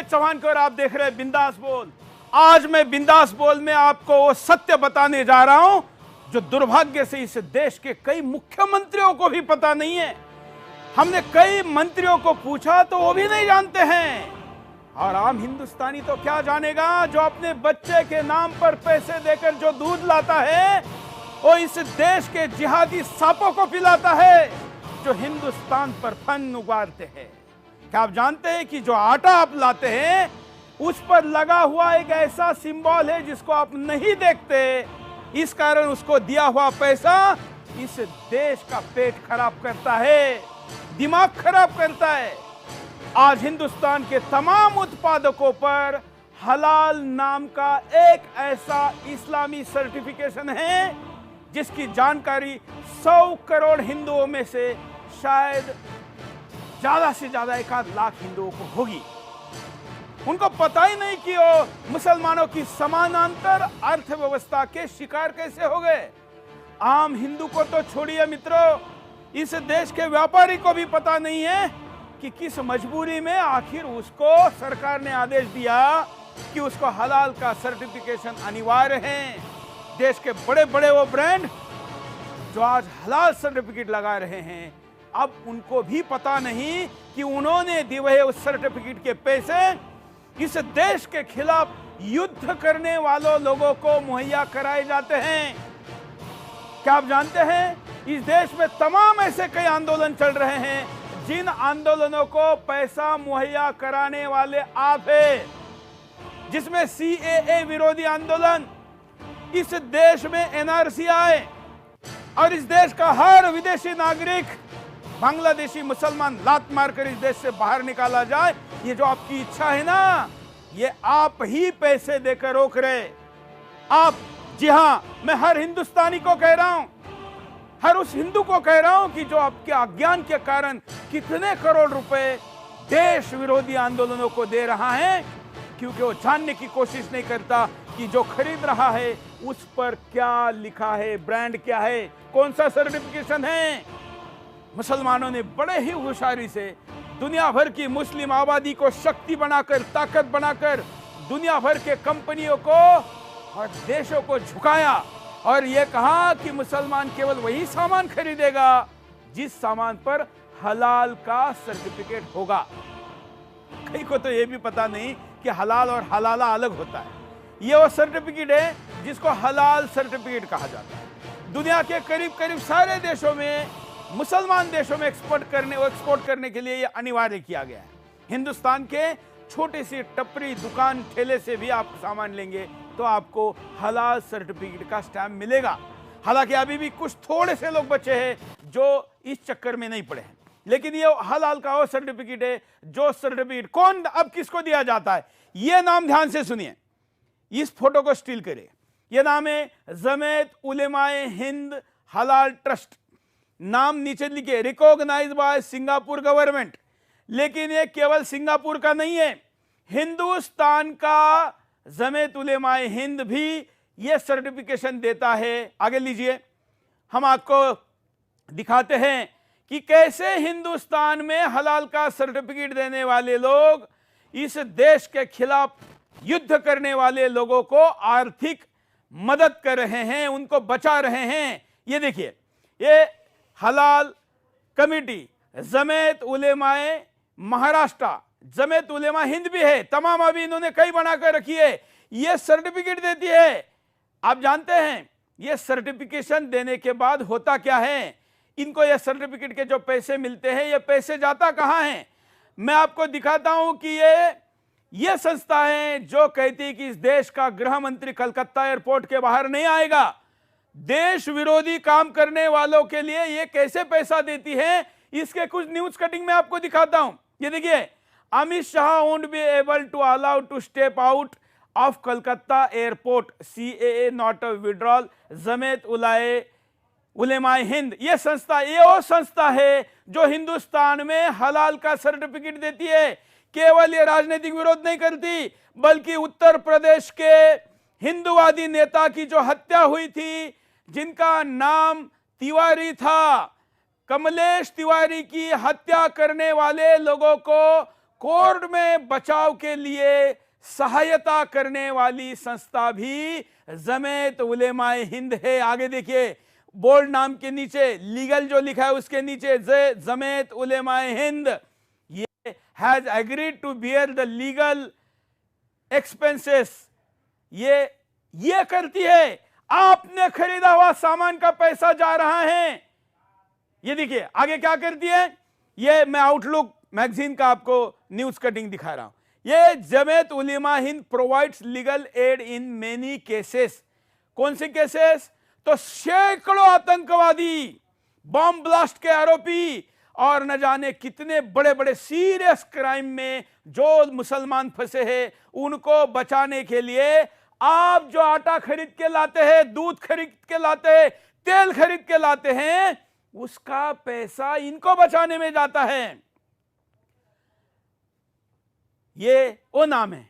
अजय चौहान को और आप देख रहे हैं बिंदास बोल। आज मैं बिंदास बोल में आपको वो सत्य बताने जा रहा हूं जो दुर्भाग्य से इस देश के कई मुख्यमंत्रियों को भी पता नहीं है। हमने कई मंत्रियों को पूछा तो वो भी नहीं जानते हैं, और आम हिंदुस्तानी तो क्या जानेगा। जो अपने बच्चे के नाम पर पैसे देकर जो दूध लाता है वो इस देश के जिहादी सांपों को पिलाता है जो हिंदुस्तान पर फन उगारते हैं। क्या आप जानते हैं कि जो आटा आप लाते हैं उस पर लगा हुआ एक ऐसा सिंबल है जिसको आप नहीं देखते, इस कारण उसको दिया हुआ पैसा इस देश का पेट खराब करता है, दिमाग खराब करता है। आज हिंदुस्तान के तमाम उत्पादकों पर हलाल नाम का एक ऐसा इस्लामी सर्टिफिकेशन है जिसकी जानकारी 100 करोड़ हिंदुओं में से शायद ज्यादा से ज्यादा 1 लाख हिंदुओं को होगी। उनको पता ही नहीं कि वो मुसलमानों की समानांतर अर्थव्यवस्था के शिकार कैसे हो गए। आम हिंदू को तो छोड़िए मित्रों, इस देश के व्यापारी को भी पता नहीं है कि किस मजबूरी में आखिर उसको सरकार ने आदेश दिया कि उसको हलाल का सर्टिफिकेशन अनिवार्य है। देश के बड़े बड़े वो ब्रांड जो आज हलाल सर्टिफिकेट लगा रहे हैं, अब उनको भी पता नहीं कि उन्होंने दिए हुए उस सर्टिफिकेट के पैसे इस देश के खिलाफ युद्ध करने वालों लोगों को मुहैया कराए जाते हैं। क्या आप जानते हैं इस देश में तमाम ऐसे कई आंदोलन चल रहे हैं जिन आंदोलनों को पैसा मुहैया कराने वाले आप हैं, जिसमें सीएए विरोधी आंदोलन, इस देश में एनआरसी आए और इस देश का हर विदेशी नागरिक बांग्लादेशी मुसलमान लात मारकर इस देश से बाहर निकाला जाए, ये जो आपकी इच्छा है ना, ये आप ही पैसे देकर रोक रहे आप। जी हां, मैं हर हिंदुस्तानी को कह रहा हूं, हर उस हिंदू को कह रहा हूं कि जो आपके अज्ञान के कारण कितने करोड़ रुपए देश विरोधी आंदोलनों को दे रहा है, क्योंकि वो जानने की कोशिश नहीं करता कि जो खरीद रहा है उस पर क्या लिखा है, ब्रांड क्या है, कौन सा सर्टिफिकेशन है। मुसलमानों ने बड़े ही होशियारी से दुनिया भर की मुस्लिम आबादी को शक्ति बनाकर, ताकत बनाकर दुनिया भर के कंपनियों को और देशों को झुकाया और यह कहा कि मुसलमान केवल वही सामान खरीदेगा जिस सामान पर हलाल का सर्टिफिकेट होगा। कई को तो यह भी पता नहीं कि हलाल और हलाला अलग होता है। यह वो सर्टिफिकेट है जिसको हलाल सर्टिफिकेट कहा जाता है। दुनिया के करीब करीब सारे देशों में, मुसलमान देशों में एक्सपोर्ट करने के लिए यह अनिवार्य किया गया है। हिंदुस्तान के छोटी सी टपरी दुकान ठेले से भी आप सामान लेंगे तो आपको हलाल सर्टिफिकेट का स्टैम्प मिलेगा। हालांकि अभी भी कुछ थोड़े से लोग बचे हैं जो इस चक्कर में नहीं पड़े हैं, लेकिन ये हलाल का वो सर्टिफिकेट है जो सर्टिफिकेट कौन अब किसको दिया जाता है। ये नाम ध्यान से सुनिए, इस फोटो को स्टील करिए। यह नाम है जमीयत उलेमाए हिंद हलाल ट्रस्ट। नाम नीचे लिखिए, रिकॉग्नाइज्ड बाय सिंगापुर गवर्नमेंट। लेकिन ये केवल सिंगापुर का नहीं है, हिंदुस्तान का जमीयत उलेमाए हिंद भी ये सर्टिफिकेशन देता है। आगे लीजिए, हम आपको दिखाते हैं कि कैसे हिंदुस्तान में हलाल का सर्टिफिकेट देने वाले लोग इस देश के खिलाफ युद्ध करने वाले लोगों को आर्थिक मदद कर रहे हैं, उनको बचा रहे हैं। ये देखिए, ये हलाल कमेटी जमीयत उलेमाए महाराष्ट्र, जमीयत उलेमा हिंद भी है, तमाम अभी इन्होंने कई बनाकर रखी है, ये सर्टिफिकेट देती है। आप जानते हैं ये सर्टिफिकेशन देने के बाद होता क्या है, इनको ये सर्टिफिकेट के जो पैसे मिलते हैं ये पैसे जाता कहां है। मैं आपको दिखाता हूं कि ये संस्था है जो कहती है कि इस देश का गृह मंत्री कलकत्ता एयरपोर्ट के बाहर नहीं आएगा। देश विरोधी काम करने वालों के लिए ये कैसे पैसा देती है, इसके कुछ न्यूज कटिंग में आपको दिखाता हूं। ये देखिए, Amit Shah won't be able to allow to step out of Calcutta airport, CAA not a withdrawal, Jamiat उलेमाए Hind. ये संस्था, ये वो संस्था है जो हिंदुस्तान में हलाल का सर्टिफिकेट देती है। केवल ये राजनीतिक विरोध नहीं करती, बल्कि उत्तर प्रदेश के हिंदुवादी नेता की जो हत्या हुई थी, जिनका नाम तिवारी था, कमलेश तिवारी की हत्या करने वाले लोगों को कोर्ट में बचाव के लिए सहायता करने वाली संस्था भी जमीयत उलेमाए हिंद है। आगे देखिए, बोल्ड नाम के नीचे लीगल जो लिखा है उसके नीचे जमीयत उलेमाए हिंद ये has agreed to bear the legal expenses. ये करती है। आपने खरीदा हुआ सामान का पैसा जा रहा है। ये देखिए आगे क्या करती है। ये मैं आउटलुक मैगजीन का आपको न्यूज कटिंग दिखा रहा हूं। ये Jamiat Ulema Hind provides legal aid in many cases. कौन से केसेस? तो सैकड़ों आतंकवादी, बॉम्ब ब्लास्ट के आरोपी और न जाने कितने बड़े बड़े सीरियस क्राइम में जो मुसलमान फंसे हैं उनको बचाने के लिए आप जो आटा खरीद के लाते हैं, दूध खरीद के लाते हैं, तेल खरीद के लाते हैं, उसका पैसा इनको बचाने में जाता है। ये वो नाम है।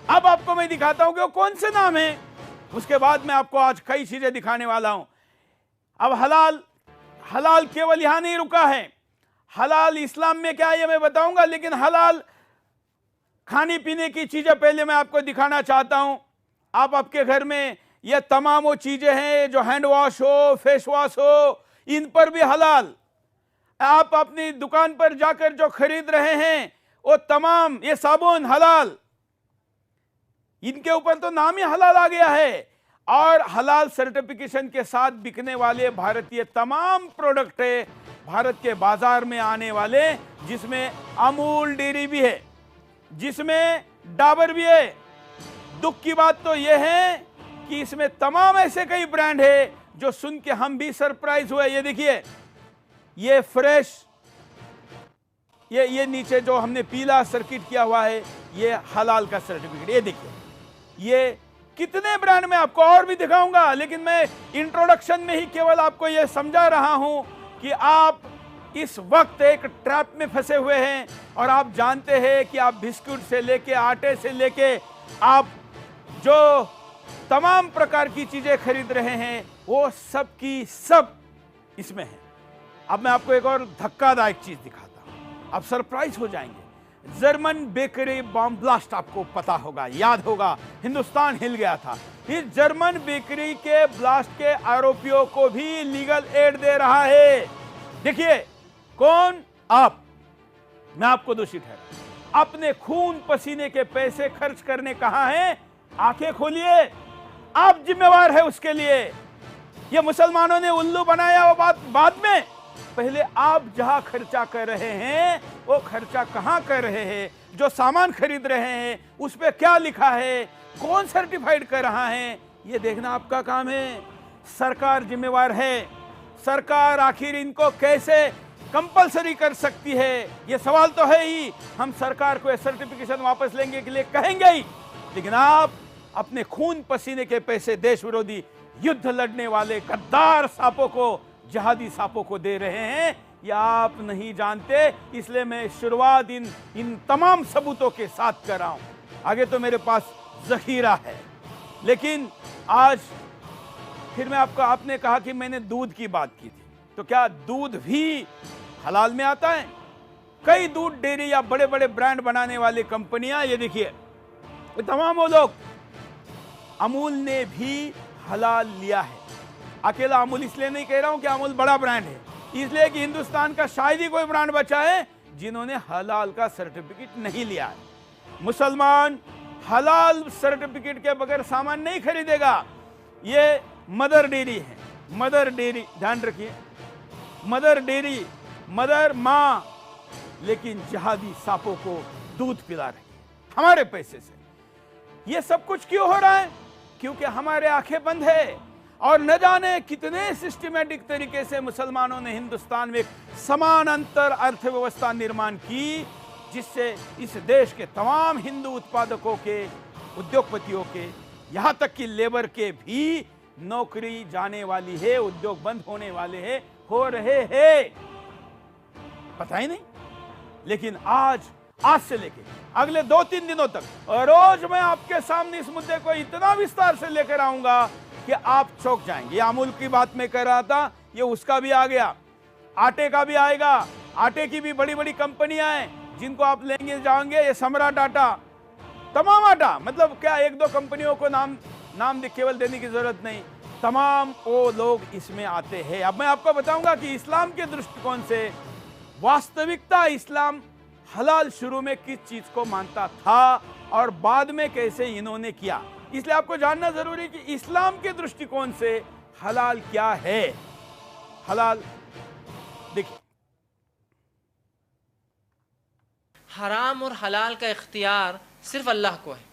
अब आपको मैं दिखाता हूं कि वो कौन से नाम है। उसके बाद मैं आपको आज कई चीजें दिखाने वाला हूं। अब हलाल केवल यहां नहीं रुका है। हलाल इस्लाम में क्या है ये मैं बताऊंगा, लेकिन हलाल खाने पीने की चीजें पहले मैं आपको दिखाना चाहता हूं। आप आपके घर में ये तमाम वो चीजें हैं जो हैंड वॉश हो, फेस वॉश हो, इन पर भी हलाल। आप अपनी दुकान पर जाकर जो खरीद रहे हैं वो तमाम ये साबुन हलाल, इनके ऊपर तो नाम ही हलाल आ गया है। और हलाल सर्टिफिकेशन के साथ बिकने वाले भारतीय तमाम प्रोडक्ट है भारत के बाजार में आने वाले, जिसमें अमूल डेयरी भी है, जिसमें डाबर भी है। दुख की बात तो यह है कि इसमें तमाम ऐसे कई ब्रांड है जो सुन के हम भी सरप्राइज हुए। ये देखिए, ये फ्रेश, ये नीचे जो हमने पीला सर्किट किया हुआ है ये हलाल का सर्टिफिकेट। ये देखिए, ये कितने ब्रांड में आपको और भी दिखाऊंगा, लेकिन मैं इंट्रोडक्शन में ही केवल आपको यह समझा रहा हूं कि आप इस वक्त एक ट्रैप में फंसे हुए हैं। और आप जानते हैं कि आप बिस्कुट से लेके, आटे से लेके, आप जो तमाम प्रकार की चीजें खरीद रहे हैं वो सब की सब इसमें है। अब मैं आपको एक और धक्कादायक चीज दिखाता हूं, आप सरप्राइज हो जाएंगे। जर्मन बेकरी बॉम्ब ब्लास्ट आपको पता होगा, याद होगा, हिंदुस्तान हिल गया था। इस जर्मन बेकरी के ब्लास्ट के आरोपियों को भी लीगल एड दे रहा है। देखिए कौन? आप। मैं आपको दोषी ठहरा। अपने खून पसीने के पैसे खर्च करने कहा है, आंखें खोलिए, आप जिम्मेवार है उसके लिए। ये मुसलमानों ने उल्लू बनाया वो बात बाद में, पहले आप जहां खर्चा कर रहे हैं वो खर्चा कहां कर रहे हैं, जो सामान खरीद रहे हैं उस पे क्या लिखा है, कौन सर्टिफाइड कर रहा है, ये देखना आपका काम है। सरकार जिम्मेवार है। सरकार आखिर इनको कैसे कंपलसरी कर सकती है, ये सवाल तो है ही। हम सरकार को ये सर्टिफिकेशन वापस लेंगे के लिए कहेंगे ही, लेकिन आप अपने खून पसीने के पैसे देश विरोधी युद्ध लड़ने वाले गद्दार सांपों को, जिहादी सांपों को दे रहे हैं, या आप नहीं जानते। इसलिए मैं शुरुआत इन तमाम सबूतों के साथ कर रहा हूं। आगे तो मेरे पास जखीरा है, लेकिन आज फिर मैं आपने कहा कि मैंने दूध की बात की थी, तो क्या दूध भी हलाल में आता है? कई दूध डेयरी या बड़े बड़े ब्रांड बनाने वाली कंपनियां, ये देखिए तमाम वो लोग, अमूल ने भी हलाल लिया है। अकेला अमूल इसलिए नहीं कह रहा हूं कि अमूल बड़ा ब्रांड है, इसलिए कि हिंदुस्तान का शायद ही कोई ब्रांड बचा है जिन्होंने हलाल का सर्टिफिकेट नहीं लिया है। मुसलमान हलाल सर्टिफिकेट के बगैर सामान नहीं खरीदेगा। ये मदर डेयरी है, मदर डेयरी, ध्यान रखिए, मदर डेयरी, मदर मां, लेकिन जिहादी सांपों को दूध पिला रही है हमारे पैसे से। ये सब कुछ क्यों हो रहा है? क्योंकि हमारे आंखें बंद है और न जाने कितने सिस्टमैटिक तरीके से मुसलमानों ने हिंदुस्तान में एक समानांतर अर्थव्यवस्था निर्माण की, जिससे इस देश के तमाम हिंदू उत्पादकों के, उद्योगपतियों के, यहां तक कि लेबर के भी नौकरी जाने वाली है, उद्योग बंद होने वाले हैं, हो रहे हैं, पता ही नहीं। लेकिन आज से लेके अगले 2-3 दिनों तक रोज मैं आपके सामने इस मुद्दे को इतना विस्तार से लेकर आऊंगा कि आप चौंक जाएंगे। अमूल की बात मैं कर रहा था, ये उसका भी आ गया, आटे का भी आएगा, आटे की भी बड़ी बड़ी कंपनियां हैं, जिनको आप लेंगे जाओगे, ये सम्राट आटा, तमाम आटा, मतलब क्या एक दो कंपनियों को नाम केवल देने की जरूरत नहीं, तमाम वो लोग इसमें आते हैं। अब मैं आपको बताऊंगा कि इस्लाम के दृष्टिकोण से वास्तविकता इस्लाम हलाल शुरू में किस चीज को मानता था और बाद में कैसे इन्होंने किया। इसलिए आपको जानना जरूरी है कि इस्लाम के दृष्टिकोण से हलाल क्या है। हलाल देखिए, हराम और हलाल का इख्तियार सिर्फ अल्लाह को है।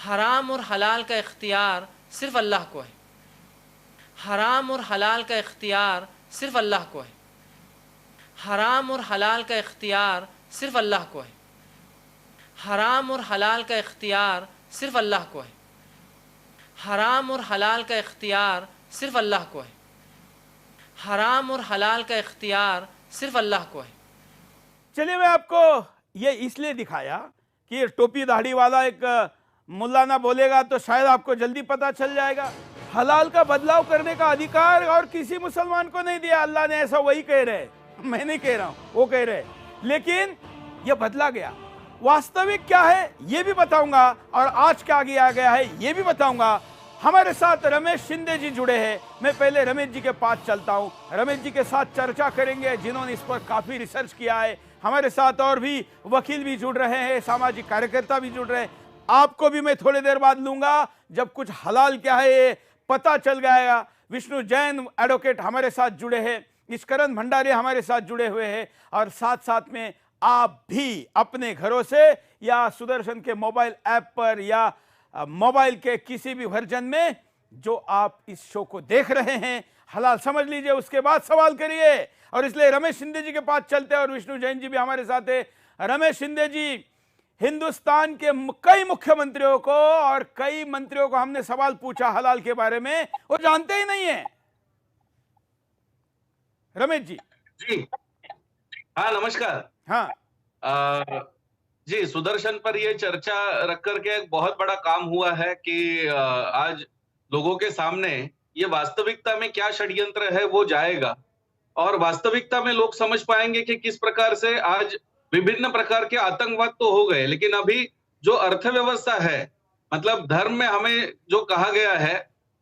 हराम और हलाल का इख्तियार सिर्फ अल्लाह को है। हराम और हलाल का इख्तियार सिर्फ अल्लाह को है। हराम और हलाल का इख्तियार सिर्फ अल्लाह को है। हराम और हलाल का इख्तियार सिर्फ अल्लाह को है। हराम और हलाल का इख्तियार सिर्फ अल्लाह को है। हराम और हलाल का इख्तियार सिर्फ अल्लाह को है। चलिए मैं आपको ये इसलिए दिखाया कि ये टोपी दाढ़ी वाला एक मुल्ला ना बोलेगा तो शायद आपको जल्दी पता चल जाएगा। हलाल का बदलाव करने का अधिकार और किसी मुसलमान को नहीं दिया अल्लाह ने, ऐसा वही कह रहे, मैं नहीं कह रहा हूं, वो कह रहे। लेकिन ये बदला गया। वास्तविक क्या है ये भी बताऊंगा और आज क्या किया गया है ये भी बताऊंगा। हमारे साथ रमेश शिंदे जी जुड़े हैं। मैं पहले रमेश जी के पास चलता हूं, रमेश जी के साथ चर्चा करेंगे जिन्होंने इस पर काफी रिसर्च किया है। हमारे साथ और भी वकील भी जुड़ रहे हैं, सामाजिक कार्यकर्ता भी जुड़ रहे हैं। आपको भी मैं थोड़ी देर बाद लूंगा जब कुछ हलाल क्या है ये पता चल जाएगा। विष्णु जैन एडवोकेट हमारे साथ जुड़े हैं, निष्करण भंडारी हमारे साथ जुड़े हुए हैं और साथ साथ में आप भी अपने घरों से या सुदर्शन के मोबाइल ऐप पर या मोबाइल के किसी भी वर्जन में जो आप इस शो को देख रहे हैं हलाल समझ लीजिए, उसके बाद सवाल करिए। और इसलिए रमेश शिंदे जी के पास चलते हैं और विष्णु जैन जी भी हमारे साथ है। रमेश शिंदे जी, हिंदुस्तान के कई मुख्यमंत्रियों को और कई मंत्रियों को हमने सवाल पूछा हलाल के बारे में, वो जानते ही नहीं है। रमेश जी। जी हाँ, नमस्कार। हाँ जी, सुदर्शन पर ये चर्चा रख करके एक बहुत बड़ा काम हुआ है कि आज लोगों के सामने ये वास्तविकता में क्या षड्यंत्र है वो जाएगा और वास्तविकता में लोग समझ पाएंगे कि किस प्रकार से आज विभिन्न प्रकार के आतंकवाद तो हो गए, लेकिन अभी जो अर्थव्यवस्था है, मतलब धर्म में हमें जो कहा गया है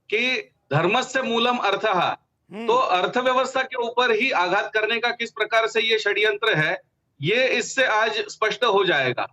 कि धर्मस्य मूलम अर्थः, तो अर्थव्यवस्था के ऊपर ही आघात करने का किस प्रकार से ये षड्यंत्र है, ये इससे आज स्पष्ट हो जाएगा।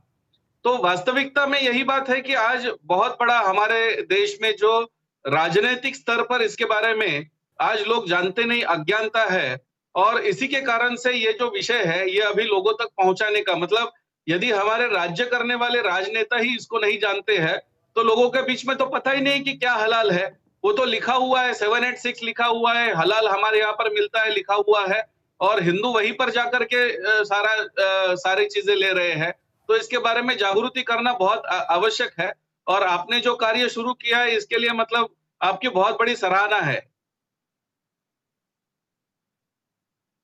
तो वास्तविकता में यही बात है कि आज बहुत बड़ा हमारे देश में जो राजनीतिक स्तर पर इसके बारे में आज लोग जानते नहीं, अज्ञानता है और इसी के कारण से ये जो विषय है ये अभी लोगों तक पहुंचाने का, मतलब यदि हमारे राज्य करने वाले राजनेता ही इसको नहीं जानते हैं तो लोगों के बीच में तो पता ही नहीं कि क्या हलाल है। वो तो लिखा हुआ है 786 लिखा हुआ है, हलाल हमारे यहाँ पर मिलता है लिखा हुआ है और हिंदू वहीं पर जाकर के सारी चीजें ले रहे हैं। तो इसके बारे में जागृति करना बहुत आवश्यक है और आपने जो कार्य शुरू किया है इसके लिए मतलब आपकी बहुत बड़ी सराहना है।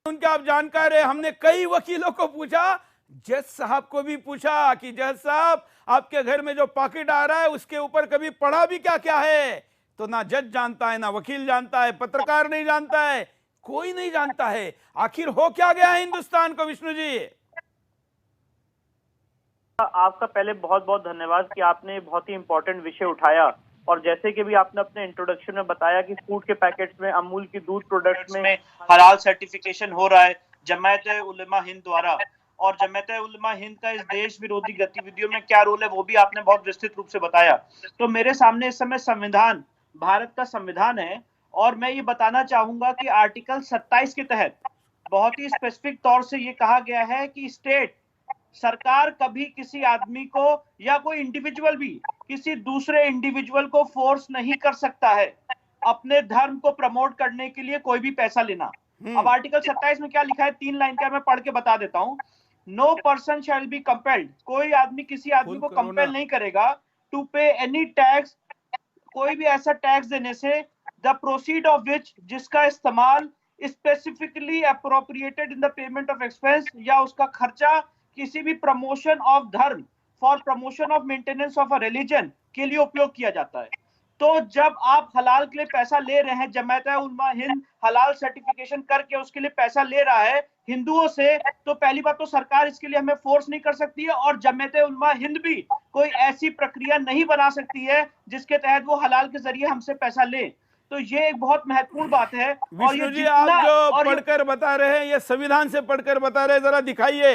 उनके आप जानकार है। हमने कई वकीलों को पूछा, जज साहब को भी पूछा कि जज साहब आपके घर में जो पॉकेट आ रहा है उसके ऊपर कभी पढ़ा भी क्या क्या है, तो ना जज जानता है, ना वकील जानता है, पत्रकार नहीं जानता है, कोई नहीं जानता है। आखिर हो क्या गया है हिंदुस्तान को विष्णु जी? आपका पहले बहुत बहुत धन्यवाद कि आपने बहुत ही इंपॉर्टेंट विषय उठाया और जैसे कि भी आपने अपने इंट्रोडक्शन में बताया कि फूड के पैकेट्स में, अमूल की दूध प्रोडक्ट्स में हलाल सर्टिफिकेशन हो रहा है जमायत उलमा हिंद द्वारा, और जमायत उलमा हिंद का इस देश विरोधी गतिविधियों में क्या रोल है वो भी आपने बहुत विस्तृत रूप से बताया। तो मेरे सामने इस समय संविधान, भारत का संविधान है और मैं ये बताना चाहूंगा कि आर्टिकल 27 के तहत बहुत ही स्पेसिफिक तौर से ये कहा गया है कि स्टेट, सरकार कभी किसी आदमी को या कोई इंडिविजुअल भी किसी दूसरे इंडिविजुअल को फोर्स नहीं कर सकता है अपने धर्म को प्रमोट करने के लिए कोई भी पैसा लेना। अब आर्टिकल 27 में क्या लिखा है, 3 लाइन का मैं पढ़ के बता देता हूं। No person shall be compelled, कोई आदमी किसी आदमी को कंपेल नहीं करेगा टू पे एनी टैक्स, कोई भी ऐसा टैक्स देने से, द प्रोसीड ऑफ विच, जिसका इस्तेमाल specifically appropriated in the payment of expense, या उसका खर्चा किसी भी प्रमोशन ऑफ धर्म, for promotion of maintenance of a religion के लिए उपयोग किया जाता है। तो जब आप हलाल के लिए पैसा ले रहे हैं, जमात उलमा हिंद हलाल सर्टिफिकेशन करके उसके लिए पैसा ले रहा है हिंदुओं से, तो पहली बात तो सरकार इसके लिए हमें फोर्स नहीं कर सकती है, और जमात उलमा हिंद भी कोई ऐसी प्रक्रिया नहीं बना सकती है जिसके तहत वो हलाल के जरिए हमसे पैसा ले। तो ये एक बहुत महत्वपूर्ण बात है। और ये विष्णु जी, आप जो पढ़कर बता रहे हैं, ये संविधान से पढ़कर बता रहे हैं, जरा दिखाइए।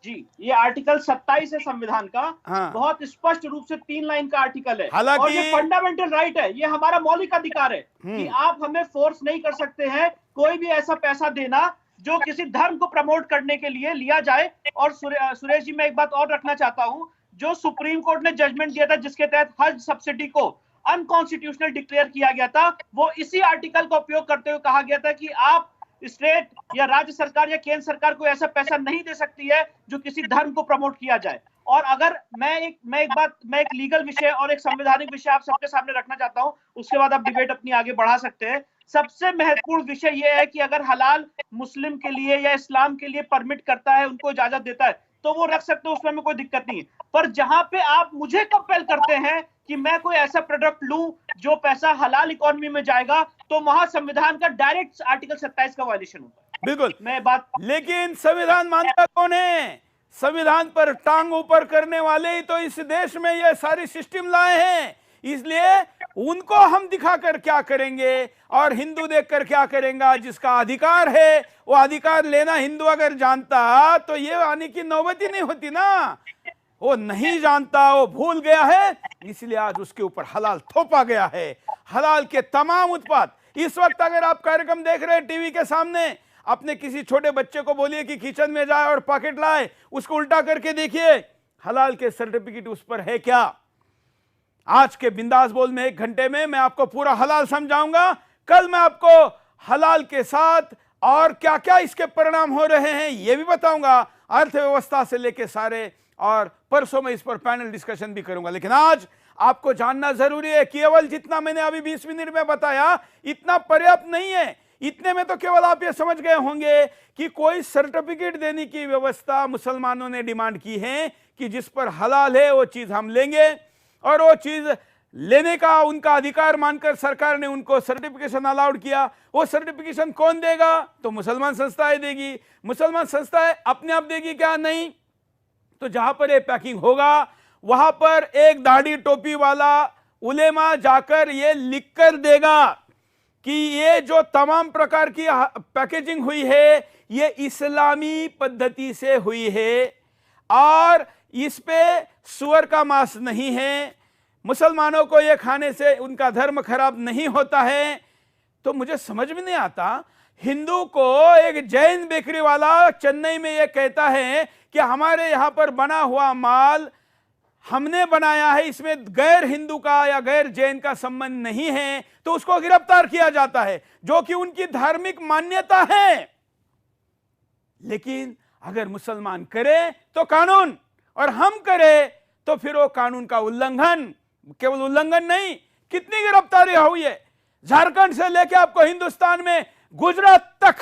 जी, ये आर्टिकल 27 है संविधान का। हाँ। बहुत स्पष्ट रूप से 3 लाइन का आर्टिकल है, हालांकि और ये फंडामेंटल राइट है, ये हमारा मौलिक अधिकार है कि आप हमें फोर्स नहीं कर सकते हैं कोई भी ऐसा पैसा देना जो किसी धर्म को प्रमोट करने के लिए लिया जाए। और सुरेश जी, मैं एक बात और रखना चाहता हूं, जो सुप्रीम कोर्ट ने जजमेंट दिया था जिसके तहत हज सब्सिडी को अनकॉन्स्टिट्यूशनल डिक्लेयर किया गया था, वो इसी आर्टिकल का उपयोग करते हुए कहा गया था कि आप स्टेट या राज्य सरकार या केंद्र सरकार को ऐसा पैसा नहीं दे सकती है जो किसी धर्म को प्रमोट किया जाए। और अगर मैं एक लीगल विषय और एक संवैधानिक विषय आप सबके सामने रखना चाहता हूं, उसके बाद आप डिबेट अपनी आगे बढ़ा सकते हैं। सबसे महत्वपूर्ण विषय यह है कि अगर हलाल मुस्लिम के लिए या इस्लाम के लिए परमिट करता है, उनको इजाजत देता है, तो वो रख सकते हो, उसमें हमें कोई दिक्कत नहीं है। पर जहां पे आप मुझे कंपेल करते हैं कि मैं कोई ऐसा प्रोडक्ट लूं जो पैसा हलाल इकोनॉमी में जाएगा, तो वहां संविधान का डायरेक्ट आर्टिकल 27 का वायलेशन होता है। बिल्कुल, मैं बात, लेकिन संविधान मानता कौन है? संविधान पर टांग ऊपर करने वाले ही तो इस देश में ये सारी सिस्टम लाए हैं। इसलिए उनको हम दिखाकर क्या करेंगे और हिंदू देखकर क्या करेंगे? जिसका अधिकार है वो अधिकार लेना हिंदू अगर जानता तो ये आने की नौबत ही नहीं होती ना। वो नहीं जानता, वो भूल गया है, इसलिए आज उसके ऊपर हलाल थोपा गया है। हलाल के तमाम उत्पाद, इस वक्त अगर आप कार्यक्रम देख रहे हैं टीवी के सामने, अपने किसी छोटे बच्चे को बोलिए कि किचन में जाए और पॉकेट लाए, उसको उल्टा करके देखिए हलाल के सर्टिफिकेट उस पर है क्या। आज के बिंदास बोल में 1 घंटे में मैं आपको पूरा हलाल समझाऊंगा। कल मैं आपको हलाल के साथ और क्या क्या इसके परिणाम हो रहे हैं ये भी बताऊंगा, अर्थव्यवस्था से लेके सारे, और परसों में इस पर पैनल डिस्कशन भी करूंगा। लेकिन आज आपको जानना जरूरी है, केवल जितना मैंने अभी 20 मिनट में बताया इतना पर्याप्त नहीं है। इतने में तो केवल आप ये समझ गए होंगे कि कोई सर्टिफिकेट देने की व्यवस्था मुसलमानों ने डिमांड की है कि जिस पर हलाल है वो चीज हम लेंगे, और वो चीज लेने का उनका अधिकार मानकर सरकार ने उनको सर्टिफिकेशन अलाउड किया। वो सर्टिफिकेशन कौन देगा? तो मुसलमान संस्थाएं देगी। मुसलमान संस्थाएं अपने आप देगी क्या? नहीं। तो जहां पर ये पैकिंग होगा वहां पर एक दाढ़ी टोपी वाला उलेमा जाकर ये लिखकर देगा कि ये जो तमाम प्रकार की पैकेजिंग हुई है ये इस्लामी पद्धति से हुई है और इस पे सुअर का मांस नहीं है, मुसलमानों को ये खाने से उनका धर्म खराब नहीं होता है। तो मुझे समझ में नहीं आता, हिंदू को एक जैन बेकरी वाला चेन्नई में ये कहता है कि हमारे यहां पर बना हुआ माल हमने बनाया है, इसमें गैर हिंदू का या गैर जैन का संबंध नहीं है, तो उसको गिरफ्तार किया जाता है, जो कि उनकी धार्मिक मान्यता है। लेकिन अगर मुसलमान करे तो कानून, और हम करें तो फिर वो कानून का उल्लंघन, केवल उल्लंघन नहीं, कितनी गिरफ्तारी हुई है। झारखंड से लेकर आपको हिंदुस्तान में गुजरात तक,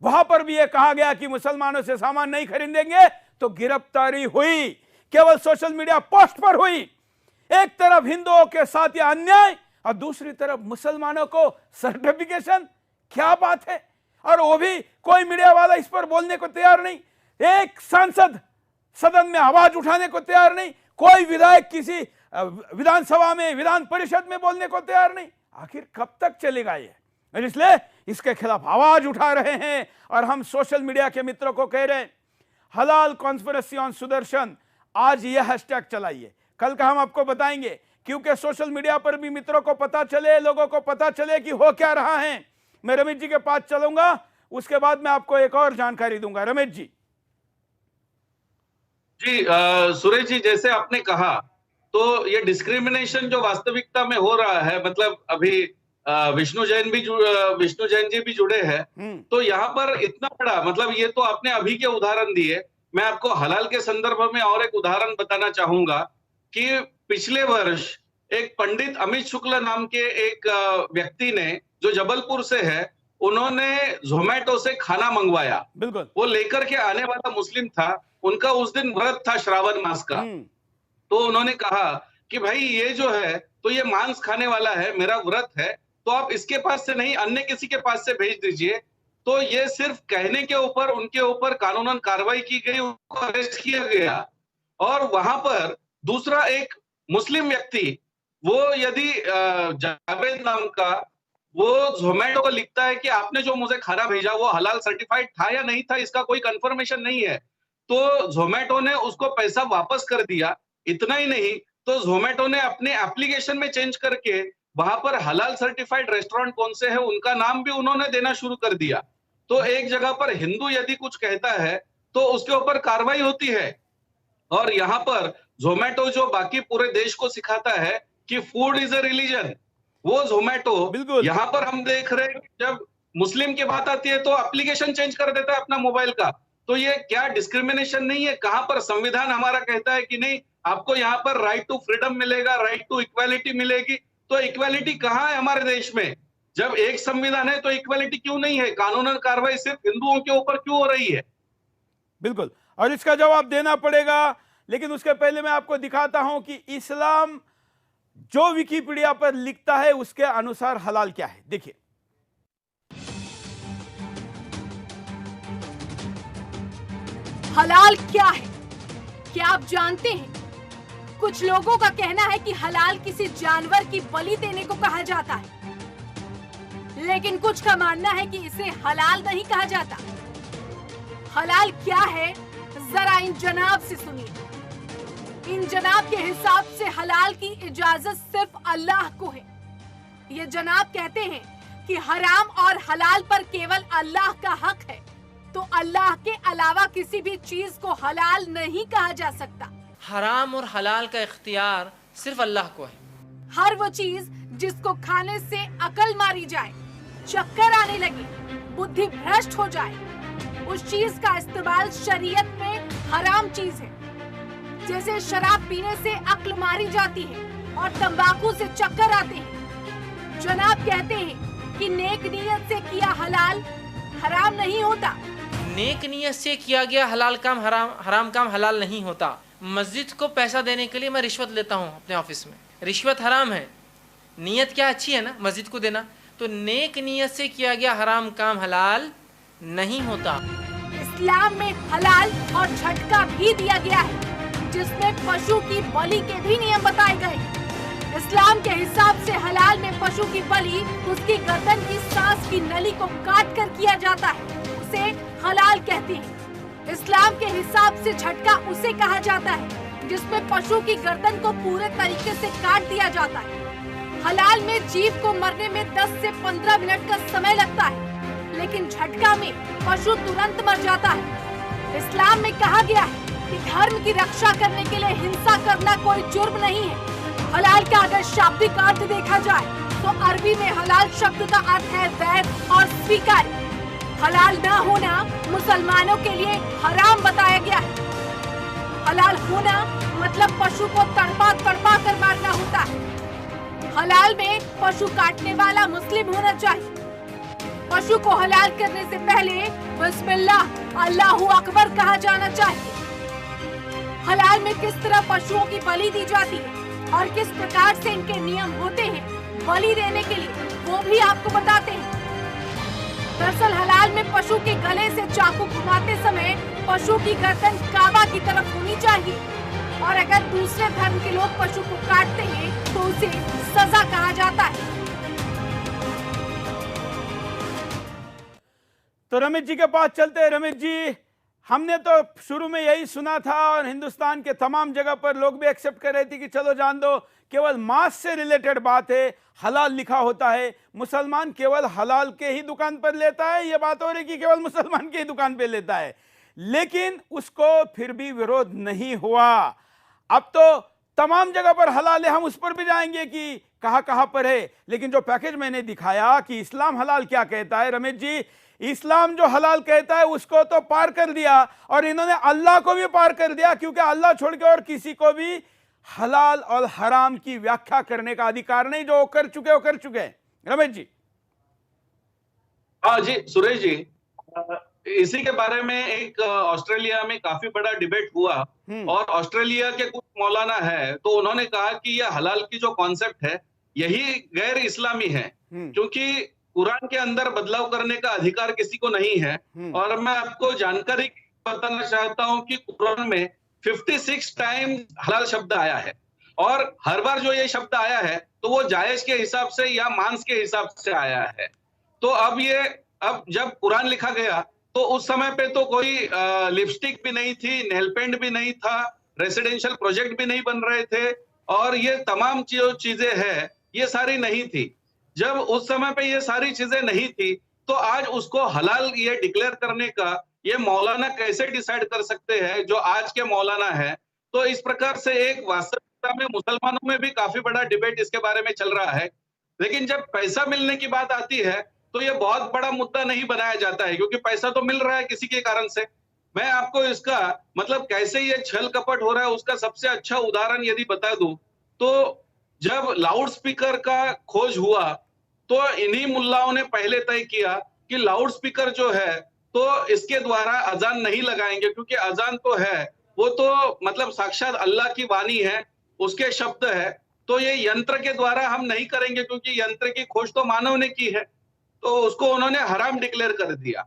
वहां पर भी यह कहा गया कि मुसलमानों से सामान नहीं खरीदेंगे, तो गिरफ्तारी हुई, केवल सोशल मीडिया पोस्ट पर हुई। एक तरफ हिंदुओं के साथ यह अन्याय और दूसरी तरफ मुसलमानों को सर्टिफिकेशन, क्या बात है। और वो भी कोई मीडिया वाला इस पर बोलने को तैयार नहीं, एक सांसद सदन में आवाज उठाने को तैयार नहीं, कोई विधायक किसी विधानसभा में, विधान परिषद में बोलने को तैयार नहीं। आखिर कब तक चलेगा ये? इसलिए इसके खिलाफ आवाज उठा रहे हैं और हम सोशल मीडिया के मित्रों को कह रहे हैं, हलाल कॉन्स्पिरेसी ऑन सुदर्शन, आज यह हैशटैग चलाइए। कल का हम आपको बताएंगे, क्योंकि सोशल मीडिया पर भी मित्रों को पता चले, लोगों को पता चले कि हो क्या रहा है। मैं रमेश जी के पास चलूंगा, उसके बाद मैं आपको एक और जानकारी दूंगा। रमेश जी। जी सुरेश जी, जैसे आपने कहा, तो ये डिस्क्रिमिनेशन जो वास्तविकता में हो रहा है, मतलब अभी विष्णु जैन जी भी जुड़े हैं, तो यहाँ पर इतना बड़ा, मतलब ये तो आपने अभी के उदाहरण दिए, मैं आपको हलाल के संदर्भ में और एक उदाहरण बताना चाहूंगा कि पिछले वर्ष एक पंडित अमित शुक्ला नाम के एक व्यक्ति ने, जो जबलपुर से है, उन्होंने जोमेटो से खाना मंगवाया। बिल्कुल। वो लेकर के आने वाला मुस्लिम था, उनका उस दिन व्रत था श्रावण मास का। तो उन्होंने कहा कि भाई ये जो है तो ये मांस खाने वाला है, मेरा व्रत है, तो आप इसके पास से नहीं अन्य किसी के पास से भेज दीजिए। तो ये सिर्फ कहने के ऊपर उनके ऊपर कानूनन कार्रवाई की गई, उनको अरेस्ट किया गया। और वहां पर दूसरा एक मुस्लिम व्यक्ति, वो यदि जावेद नाम का, वो जोमेटो को लिखता है कि आपने जो मुझे खाना भेजा वो हलाल सर्टिफाइड था या नहीं था, इसका कोई कंफर्मेशन नहीं है। तो जोमेटो ने उसको पैसा वापस कर दिया। इतना ही नहीं, तो जोमेटो ने अपने एप्लीकेशन में चेंज करके वहां पर हलाल सर्टिफाइड रेस्टोरेंट कौन से हैं उनका नाम भी उन्होंने देना शुरू कर दिया। तो एक जगह पर हिंदू यदि कुछ कहता है तो उसके ऊपर कार्रवाई होती है। और यहाँ पर जोमेटो जो बाकी पूरे देश को सिखाता है कि फूड इज अ रिलीजन, वो जोमेटो बिल्कुल। यहाँ पर हम देख रहे हैं कि जब मुस्लिम की बात आती है तो एप्लीकेशन चेंज कर देता है अपना मोबाइल का। तो ये क्या डिस्क्रिमिनेशन नहीं है? कहां पर संविधान हमारा कहता है कि नहीं, आपको यहाँ पर राइट टू फ्रीडम मिलेगा, राइट टू इक्वालिटी मिलेगी? तो इक्वालिटी कहाँ है हमारे देश में? जब एक संविधान है तो इक्वालिटी क्यों नहीं है? कानूनन कार्रवाई सिर्फ हिंदुओं के ऊपर क्यों हो रही है? बिल्कुल, और इसका जवाब देना पड़ेगा। लेकिन उसके पहले मैं आपको दिखाता हूं कि इस्लाम जो विकिपीडिया पर लिखता है उसके अनुसार हलाल क्या है। देखिए, हलाल क्या है? क्या आप जानते हैं? कुछ लोगों का कहना है कि हलाल किसी जानवर की बलि देने को कहा जाता है, लेकिन कुछ का मानना है कि इसे हलाल नहीं कहा जाता। हलाल क्या है, जरा इन जनाब से सुनिए। इन जनाब के हिसाब से हलाल की इजाजत सिर्फ अल्लाह को है। ये जनाब कहते हैं कि हराम और हलाल पर केवल अल्लाह का हक है, तो अल्लाह के अलावा किसी भी चीज को हलाल नहीं कहा जा सकता। हराम और हलाल का इख्तियार सिर्फ अल्लाह को है। हर वो चीज जिसको खाने से अकल मारी जाए, चक्कर आने लगे, बुद्धि भ्रष्ट हो जाए, उस चीज का इस्तेमाल शरीयत में हराम चीज है। जैसे शराब पीने से अक्ल मारी जाती है और तंबाकू से चक्कर आते हैं। जनाब कहते हैं कि नेक नियत से किया हलाल हराम नहीं होता। नेक नियत से किया गया हलाल काम हराम काम हलाल नहीं होता। मस्जिद को पैसा देने के लिए मैं रिश्वत लेता हूँ अपने ऑफिस में, रिश्वत हराम है। नियत क्या अच्छी है ना, मस्जिद को देना। तो नेक नियत से किया गया हराम काम हलाल नहीं होता। इस्लाम में हलाल और झटका भी दिया गया है, जिसमें पशु की बलि के भी नियम बताए गए हैं। इस्लाम के हिसाब से हलाल में पशु की बलि उसकी गर्दन की सांस की नली को काट कर किया जाता है, उसे हलाल कहते हैं। इस्लाम के हिसाब से झटका उसे कहा जाता है जिसमें पशु की गर्दन को पूरे तरीके से काट दिया जाता है। हलाल में जीव को मरने में 10 से 15 मिनट का समय लगता है, लेकिन झटका में पशु तुरंत मर जाता है। इस्लाम में कहा गया है कि धर्म की रक्षा करने के लिए हिंसा करना कोई जुर्म नहीं है। हलाल का अगर शाब्दिक अर्थ देखा जाए तो अरबी में हलाल शब्द का अर्थ है वैध और स्वीकार्य। हलाल न होना मुसलमानों के लिए हराम बताया गया है। हलाल होना मतलब पशु को तड़पा तड़पा कर मारना होता है। हलाल में पशु काटने वाला मुस्लिम होना चाहिए। पशु को हलाल करने से पहले बिस्मिल्लाह अल्लाहू अकबर कहा जाना चाहिए। हलाल में किस तरह पशुओं की बलि दी जाती है और किस प्रकार से इनके नियम होते हैं बलि देने के लिए, वो भी आपको बताते हैं। दरअसल हलाल में पशु के गले से चाकू घुमाते समय पशु की गर्दन काबा की तरफ होनी चाहिए, और अगर दूसरे धर्म के लोग पशु को काटते हैं तो उसे सजा कहा जाता है। तो रमेश जी के पास चलते हैं। रमेश जी, हमने तो शुरू में यही सुना था और हिंदुस्तान के तमाम जगह पर लोग भी एक्सेप्ट कर रहे थे कि चलो जान दो, केवल मांस से रिलेटेड बात है, हलाल लिखा होता है, मुसलमान केवल हलाल के ही दुकान पर लेता है। ये बात हो रही कि केवल मुसलमान के ही दुकान पे लेता है, लेकिन उसको फिर भी विरोध नहीं हुआ। अब तो तमाम जगह पर हलाल है, हम उस पर भी जाएंगे कि कहां पर है। लेकिन जो पैकेज मैंने दिखाया कि इस्लाम हलाल क्या कहता है, रमेश जी, इस्लाम जो हलाल कहता है उसको तो पार कर दिया, और इन्होंने अल्लाह को भी पार कर दिया, क्योंकि अल्लाह छोड़ के और किसी को भी हलाल और हराम की व्याख्या करने का अधिकार नहीं। जो कर चुके वो कर चुके हैं। रमेश जी। हाँ जी सुरेश जी, इसी के बारे में एक ऑस्ट्रेलिया में काफी बड़ा डिबेट हुआ और ऑस्ट्रेलिया के कुछ मौलाना है तो उन्होंने कहा कि यह हलाल की जो कॉन्सेप्ट है यही गैर इस्लामी है, क्योंकि कुरान के अंदर बदलाव करने का अधिकार किसी को नहीं है। और मैं आपको जानकारी बताना चाहता हूं कि कुरान में 56 टाइम हलाल शब्द आया है और हर बार जो ये शब्द आया है तो वो जायज के हिसाब से या मांस के हिसाब से आया है। तो अब जब कुरान लिखा गया तो उस समय पे तो कोई लिपस्टिक भी नहीं थी, नेल पेंट भी नहीं था, रेसिडेंशियल प्रोजेक्ट भी नहीं बन रहे थे और ये तमाम जो चीजें हैं ये सारी नहीं थी। जब उस समय पे ये सारी चीजें नहीं थी तो आज उसको हलाल ये डिक्लेयर करने का ये मौलाना कैसे डिसाइड कर सकते हैं जो आज के मौलाना है। तो इस प्रकार से एक वास्तविकता में मुसलमानों में भी काफी बड़ा डिबेट इसके बारे में चल रहा है। लेकिन जब पैसा मिलने की बात आती है तो ये बहुत बड़ा मुद्दा नहीं बनाया जाता है, क्योंकि पैसा तो मिल रहा है किसी के कारण से। मैं आपको इसका मतलब कैसे ये छल कपट हो रहा है उसका सबसे अच्छा उदाहरण यदि बता दूं तो जब लाउड स्पीकर का खोज हुआ तो इन्हीं मुल्लाओं ने पहले तय किया कि लाउड स्पीकर जो है तो इसके द्वारा अजान नहीं लगाएंगे, क्योंकि अजान तो है वो तो मतलब साक्षात अल्लाह की वाणी है, उसके शब्द है, तो ये यंत्र के द्वारा हम नहीं करेंगे क्योंकि यंत्र की खोज तो मानव ने की है। तो उसको उन्होंने हराम डिक्लेयर कर दिया।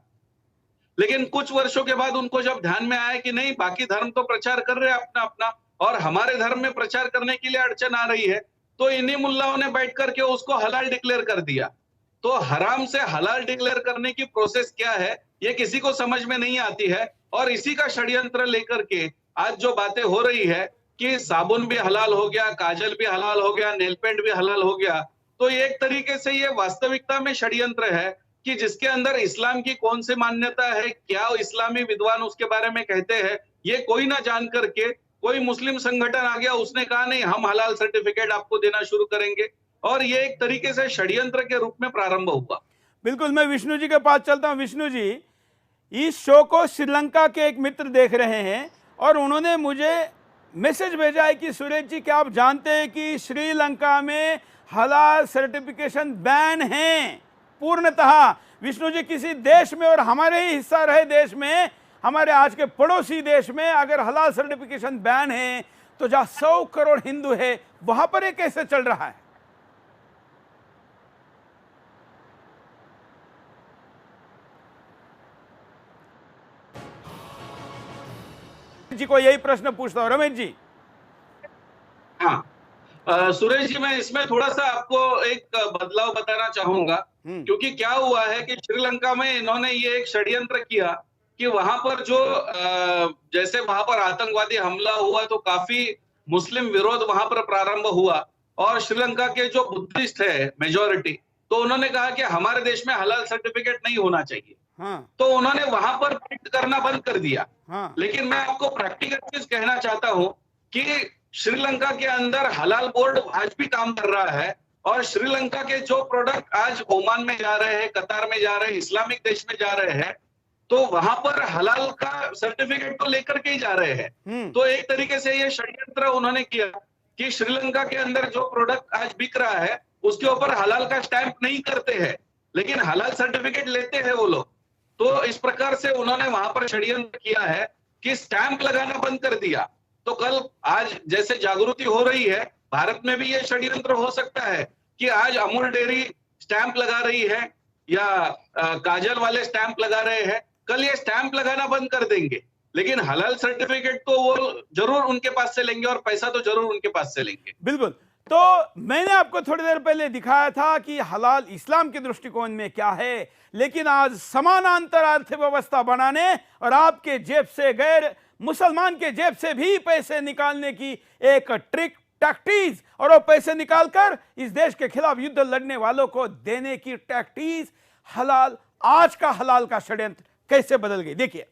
लेकिन कुछ वर्षों के बाद उनको जब ध्यान में आया कि नहीं बाकी धर्म तो प्रचार कर रहे हैं अपना अपना और हमारे धर्म में प्रचार करने के लिए अड़चन आ रही है, तो इन्हीं मुल्लाओं ने बैठ करके उसको हलाल डिक्लेयर कर दिया। तो हराम से हलाल डिक्लेयर करने की प्रोसेस क्या है ये किसी को समझ में नहीं आती है और इसी का षड्यंत्र लेकर के आज जो बातें हो रही है कि साबुन भी हलाल हो गया, काजल भी हलाल हो गया, नेल पेंट भी हलाल हो गया, तो एक तरीके से ये वास्तविकता में षड्यंत्र है कि जिसके अंदर इस्लाम की कौन सी मान्यता है, क्या इस्लामी विद्वान उसके बारे में कहते हैं, ये कोई ना जान करके कोई मुस्लिम संगठन आ गया, उसने कहा नहीं हम हलाल सर्टिफिकेट आपको देना शुरू करेंगे और ये एक तरीके से षड्यंत्र के रूप में प्रारंभ हुआ। बिल्कुल, मैं विष्णु जी के पास चलता हूं। विष्णु जी, इस शो को श्रीलंका के एक मित्र देख रहे हैं और उन्होंने मुझे मैसेज भेजा है कि सुरेश जी क्या आप जानते हैं कि श्रीलंका में हलाल सर्टिफिकेशन बैन है पूर्णतः। विष्णु जी, किसी देश में और हमारे ही हिस्सा रहे देश में, हमारे आज के पड़ोसी देश में अगर हलाल सर्टिफिकेशन बैन है तो जहां 100 करोड़ हिंदू है वहां पर ये कैसे चल रहा है? जी को यही प्रश्न पूछता हूं। रमेश जी। हाँ, सुरेश जी, मैं इसमें थोड़ा सा आपको एक बदलाव बताना चाहूंगा, क्योंकि क्या हुआ है कि श्रीलंका में इन्होंने ये एक षड्यंत्र किया कि वहां पर जो जैसे वहां पर आतंकवादी हमला हुआ तो काफी मुस्लिम विरोध वहां पर प्रारंभ हुआ और श्रीलंका के जो बुद्धिस्ट है मेजॉरिटी, तो उन्होंने कहा कि हमारे देश में हलाल सर्टिफिकेट नहीं होना चाहिए। हाँ। तो उन्होंने वहां पर प्रिंट करना बंद कर दिया। हाँ। लेकिन मैं आपको प्रैक्टिकल चीज कहना चाहता हूं कि श्रीलंका के अंदर हलाल बोर्ड आज भी काम कर रहा है और श्रीलंका के जो प्रोडक्ट आज ओमान में जा रहे हैं, कतार में जा रहे हैं, इस्लामिक देश में जा रहे हैं, तो वहां पर हलाल का सर्टिफिकेट तो लेकर के ही जा रहे हैं। तो एक तरीके से ये षड्यंत्र उन्होंने किया कि श्रीलंका के अंदर जो प्रोडक्ट आज बिक रहा है उसके ऊपर हलाल का स्टैंप नहीं करते हैं, लेकिन हलाल सर्टिफिकेट लेते हैं वो लोग। तो इस प्रकार से उन्होंने वहां पर षड्यंत्र किया है कि स्टैंप लगाना बंद कर दिया। तो कल आज जैसे जागृति हो रही है, भारत में भी ये षड्यंत्र हो सकता है कि आज अमूल डेयरी स्टैंप लगा रही है या काजल वाले स्टैंप लगा रहे हैं, कल ये स्टैंप लगाना बंद कर देंगे, लेकिन हलाल सर्टिफिकेट तो वो जरूर उनके पास से लेंगे और पैसा तो जरूर उनके पास से लेंगे। बिल्कुल। तो मैंने आपको थोड़ी देर पहले दिखाया था कि हलाल इस्लाम के दृष्टिकोण में क्या है, लेकिन आज समानांतर अर्थव्यवस्था बनाने और आपके जेब से, गैर मुसलमान के जेब से भी पैसे निकालने की एक ट्रिक टैक्टिस और वो पैसे निकालकर इस देश के खिलाफ युद्ध लड़ने वालों को देने की टैक्टिस, हलाल, आज का हलाल का षड्यंत्र कैसे बदल गई देखिए।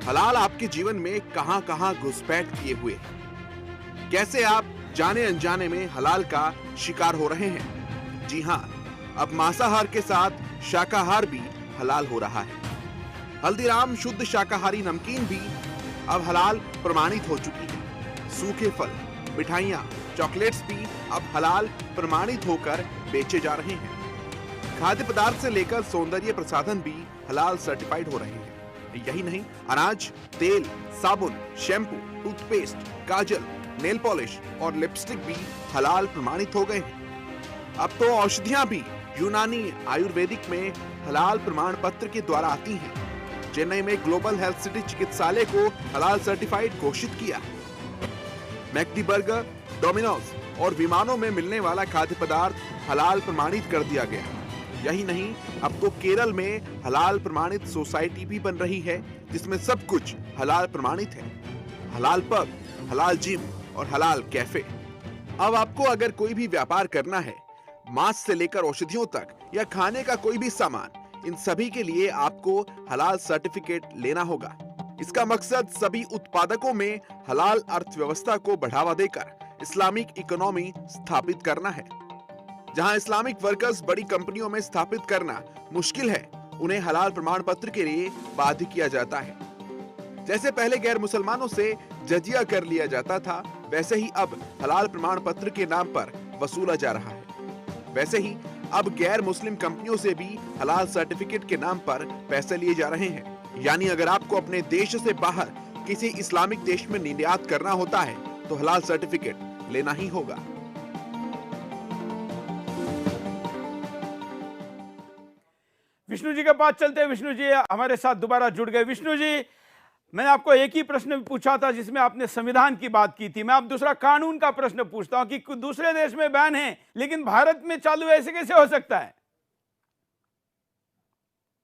हलाल आपके जीवन में कहां कहां घुसपैठ किए हुए हैं, कैसे आप जाने अनजाने में हलाल का शिकार हो रहे हैं। जी हां, अब मांसाहार के साथ शाकाहार भी हलाल हो रहा है। हल्दीराम शुद्ध शाकाहारी नमकीन भी अब हलाल प्रमाणित हो चुकी है। सूखे फल, मिठाइयाँ, चॉकलेट्स भी अब हलाल प्रमाणित होकर बेचे जा रहे हैं। खाद्य पदार्थ से लेकर सौंदर्य प्रसाधन भी हलाल सर्टिफाइड हो रहे हैं। यही नहीं, अनाज, तेल, साबुन, शैम्पू, टूथपेस्ट, काजल, नेल पॉलिश और लिपस्टिक भी हलाल प्रमाणित हो गए हैं। अब तो औषधियां भी यूनानी आयुर्वेदिक में हलाल प्रमाण पत्र के द्वारा आती हैं। चेन्नई में ग्लोबल हेल्थ सिटी चिकित्सालय को हलाल सर्टिफाइड घोषित किया। मैकडी बर्गर, डोमिनोज और विमानों में मिलने वाला खाद्य पदार्थ हलाल प्रमाणित कर दिया गया। यही नहीं, अब तो केरल में हलाल प्रमाणित सोसाइटी भी बन रही है जिसमें सब कुछ हलाल प्रमाणित है। हलाल पब, हलाल जिम और हलाल कैफे। अब आपको अगर कोई भी व्यापार करना है, मांस से लेकर औषधियों तक या खाने का कोई भी सामान, इन सभी के लिए आपको हलाल सर्टिफिकेट लेना होगा। इसका मकसद सभी उत्पादकों में हलाल अर्थव्यवस्था को बढ़ावा देकर इस्लामिक इकोनॉमी स्थापित करना है। जहां इस्लामिक वर्कर्स बड़ी कंपनियों में स्थापित करना मुश्किल है, उन्हें हलाल प्रमाण पत्र के लिए बाध्य किया जाता है। जैसे पहले गैर मुसलमानों से जजिया कर लिया जाता था, वैसे ही अब हलाल प्रमाण पत्र के नाम पर वसूला जा रहा है। वैसे ही अब गैर मुस्लिम कंपनियों से भी हलाल सर्टिफिकेट के नाम पर पैसे लिए जा रहे हैं। यानी अगर आपको अपने देश से बाहर किसी इस्लामिक देश में निर्यात करना होता है तो हलाल सर्टिफिकेट लेना ही होगा। विष्णु जी के पास चलते हैं। विष्णु जी हमारे साथ दोबारा जुड़ गए। विष्णु जी, मैंने आपको एक ही प्रश्न पूछा था जिसमें आपने संविधान की बात की थी। मैं अब दूसरा कानून का प्रश्न पूछता हूं कि दूसरे देश में बैन है लेकिन भारत में चालू है, ऐसे कैसे हो सकता है?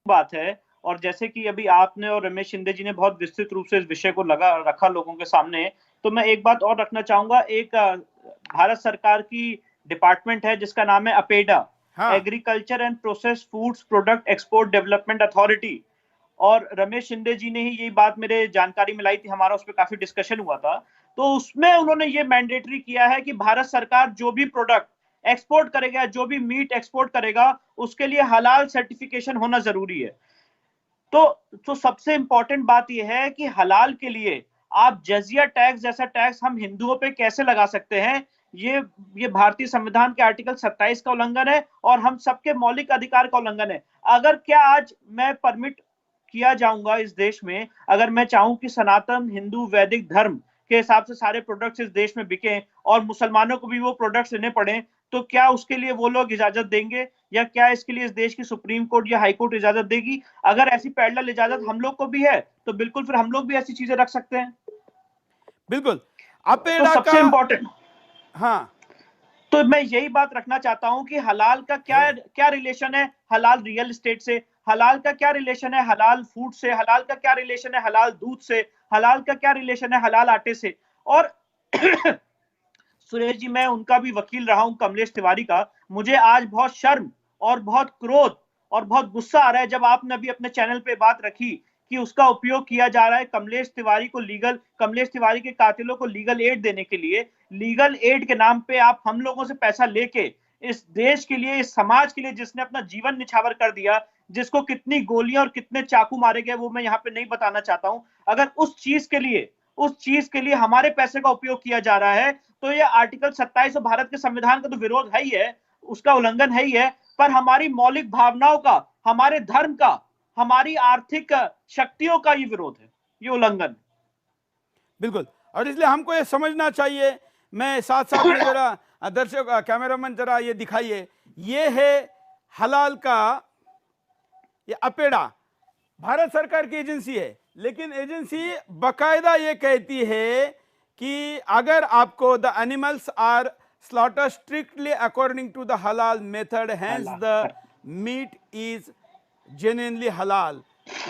बात है, और जैसे कि अभी आपने और रमेश शिंदे जी ने बहुत विस्तृत रूप से इस विषय को रखा लोगों के सामने, तो मैं एक बात और रखना चाहूंगा। एक भारत सरकार की डिपार्टमेंट है जिसका नाम है APEDA, agriculture and process foods product export development authority, और रमेश शिंदे जी ने ही यही बात मेरे जानकारी में लाई थी, हमारा उस पर काफी डिस्कशन हुआ था। तो उसमें उन्होंने ये मैंडेटरी किया है कि भारत सरकार जो भी प्रोडक्ट एक्सपोर्ट करेगा, जो भी मीट एक्सपोर्ट करेगा, उसके लिए हलाल सर्टिफिकेशन होना जरूरी है। तो सबसे इंपॉर्टेंट बात यह है कि हलाल के लिए आप जजिया टैक्स जैसा टैक्स हम हिंदुओं पे कैसे लगा सकते हैं? ये भारतीय संविधान के आर्टिकल 27 का उल्लंघन है और हम सबके मौलिक अधिकार का उल्लंघन है। अगर क्या आज मैं परमिट किया जाऊंगा इस देश में, अगर मैं चाहूं कि सनातन हिंदू वैदिक धर्म के हिसाब से सारे प्रोडक्ट्स इस देश में बिके और मुसलमानों को भी वो प्रोडक्ट्स लेने पड़े, तो क्या उसके लिए वो लोग इजाजत देंगे? या क्या इसके लिए इस देश की सुप्रीम कोर्ट या हाई कोर्ट इजाजत देगी? अगर ऐसी पैरेलल इजाजत हम लोग को भी है तो बिल्कुल फिर हम लोग भी ऐसी चीजें रख सकते हैं। बिल्कुल। तो सबसे इंपॉर्टेंट, हाँ, तो मैं यही बात रखना चाहता हूं कि हलाल का क्या रिलेशन है हलाल रियल एस्टेट से, हलाल का क्या रिलेशन है हलाल फूड से, हलाल का क्या रिलेशन है हलाल दूध से, हलाल का क्या रिलेशन है हलाल आटे से। और सुरेश जी, मैं उनका भी वकील रहा हूं, कमलेश तिवारी का। मुझे आज बहुत शर्म और बहुत क्रोध और बहुत गुस्सा आ रहा है जब आपने अभी अपने चैनल पे बात रखी कि उसका उपयोग किया जा रहा है कमलेश तिवारी के कातिलों को लीगल एड देने के लिए। लीगल एड के नाम पे आप हम लोगों से पैसा लेके इस देश के लिए, इस समाज के लिए, जिसने अपना जीवन निछावर कर दिया, जिसको कितनी गोलियां और कितने चाकू मारे गए वो मैं यहाँ पे नहीं बताना चाहता हूं, अगर उस चीज के लिए हमारे पैसे का उपयोग किया जा रहा है तो ये आर्टिकल 27 और भारत के संविधान का तो विरोध है ही है, उसका उल्लंघन है ही है, पर हमारी मौलिक भावनाओं का, हमारे धर्म का, हमारी आर्थिक शक्तियों का ये विरोध है, ये उल्लंघन। बिल्कुल, और इसलिए हमको ये समझना चाहिए। मैं साथ साथ में जरा दर्शक कैमरामैन जरा ये दिखाइए, ये है हलाल का, ये अपेडा भारत सरकार की एजेंसी है, लेकिन एजेंसी बकायदा ये कहती है कि अगर आपको the animals are slaughter strictly according to the halal method, hence the meat is genuinely halal.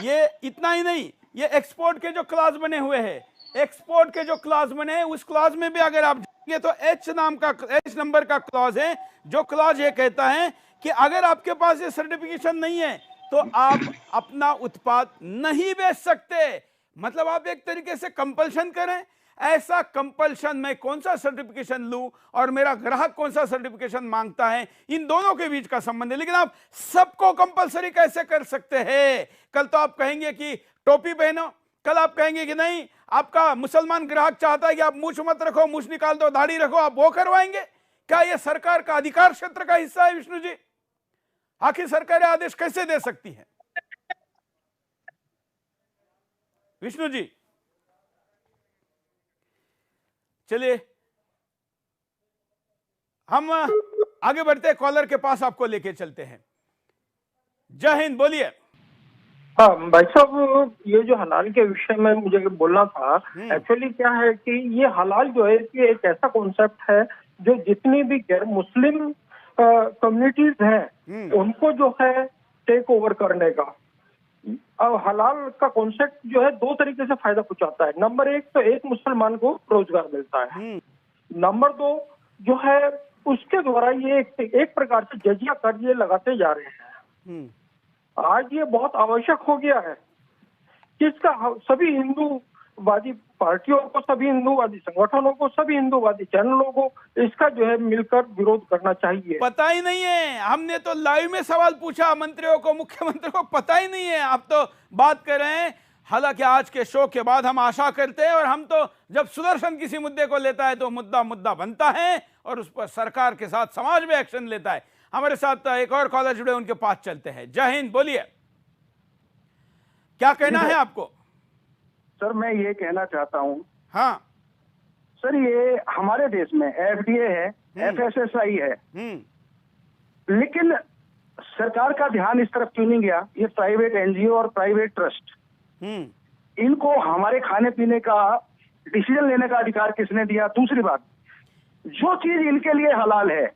ये इतना ही नहीं, ये एक्सपोर्ट के जो क्लास बने हुए हैं, एक्सपोर्ट के जो क्लॉज बने हैं उस क्लॉज में भी अगर आप जाएंगे तो एच नंबर का क्लॉज है, जो क्लॉज ये कहता है कि अगर आपके पास ये सर्टिफिकेशन नहीं है तो आप अपना उत्पाद नहीं बेच सकते। मतलब आप एक तरीके से कंपल्शन करें। ऐसा कंपल्शन, मैं कौन सा सर्टिफिकेशन लूं और मेरा ग्राहक कौन सा सर्टिफिकेशन मांगता है, इन दोनों के बीच का संबंध है। लेकिन आप सबको कंपल्सरी कैसे कर सकते हैं? कल तो आप कहेंगे कि टोपी पहनो, कल आप कहेंगे कि नहीं आपका मुसलमान ग्राहक चाहता है कि आप मूछ मत रखो, मूछ निकाल दो, दाढ़ी रखो, आप वो करवाएंगे? क्या ये सरकार का अधिकार क्षेत्र का हिस्सा है विष्णु जी? आखिर सरकार आदेश कैसे दे सकती है? विष्णु जी चलिए हम आगे बढ़ते हैं, कॉलर के पास आपको लेके चलते हैं। जय हिंद, बोलिए। हाँ भाई साहब, ये जो हलाल के विषय में मुझे बोलना था, एक्चुअली क्या है कि ये हलाल जो है कि एक ऐसा कॉन्सेप्ट है जो जितनी भी गैर मुस्लिम कम्युनिटीज हैं उनको जो है टेक ओवर करने का। अब हलाल का कॉन्सेप्ट जो है दो तरीके से फायदा पहुंचाता है। नंबर एक तो एक मुसलमान को रोजगार मिलता है, नंबर दो जो है उसके द्वारा ये एक प्रकार से जजिया कर ये लगाते जा रहे हैं। आज ये बहुत आवश्यक हो गया है कि इसका सभी हिंदूवादी पार्टियों को, सभी हिंदूवादी संगठनों को, सभी हिंदूवादी चैनलों को इसका जो है मिलकर विरोध करना चाहिए। पता ही नहीं है, हमने तो लाइव में सवाल पूछा मंत्रियों को, मुख्यमंत्री को पता ही नहीं है। आप तो बात कर रहे हैं, हालांकि आज के शो के बाद हम आशा करते हैं, और हम तो जब सुदर्शन किसी मुद्दे को लेता है तो मुद्दा बनता है और उस पर सरकार के साथ समाज में एक्शन लेता है। हमारे साथ एक और कॉलर जुड़े, उनके पास चलते हैं। जय हिंद, बोलिए, क्या कहना है आपको? सर मैं ये कहना चाहता हूँ, हाँ सर ये हमारे देश में FDA है, FSSAI है, लेकिन सरकार का ध्यान इस तरफ क्यों नहीं गया? ये प्राइवेट NGO और प्राइवेट ट्रस्ट, इनको हमारे खाने पीने का डिसीजन लेने का अधिकार किसने दिया? दूसरी बात, जो चीज इनके लिए हलाल है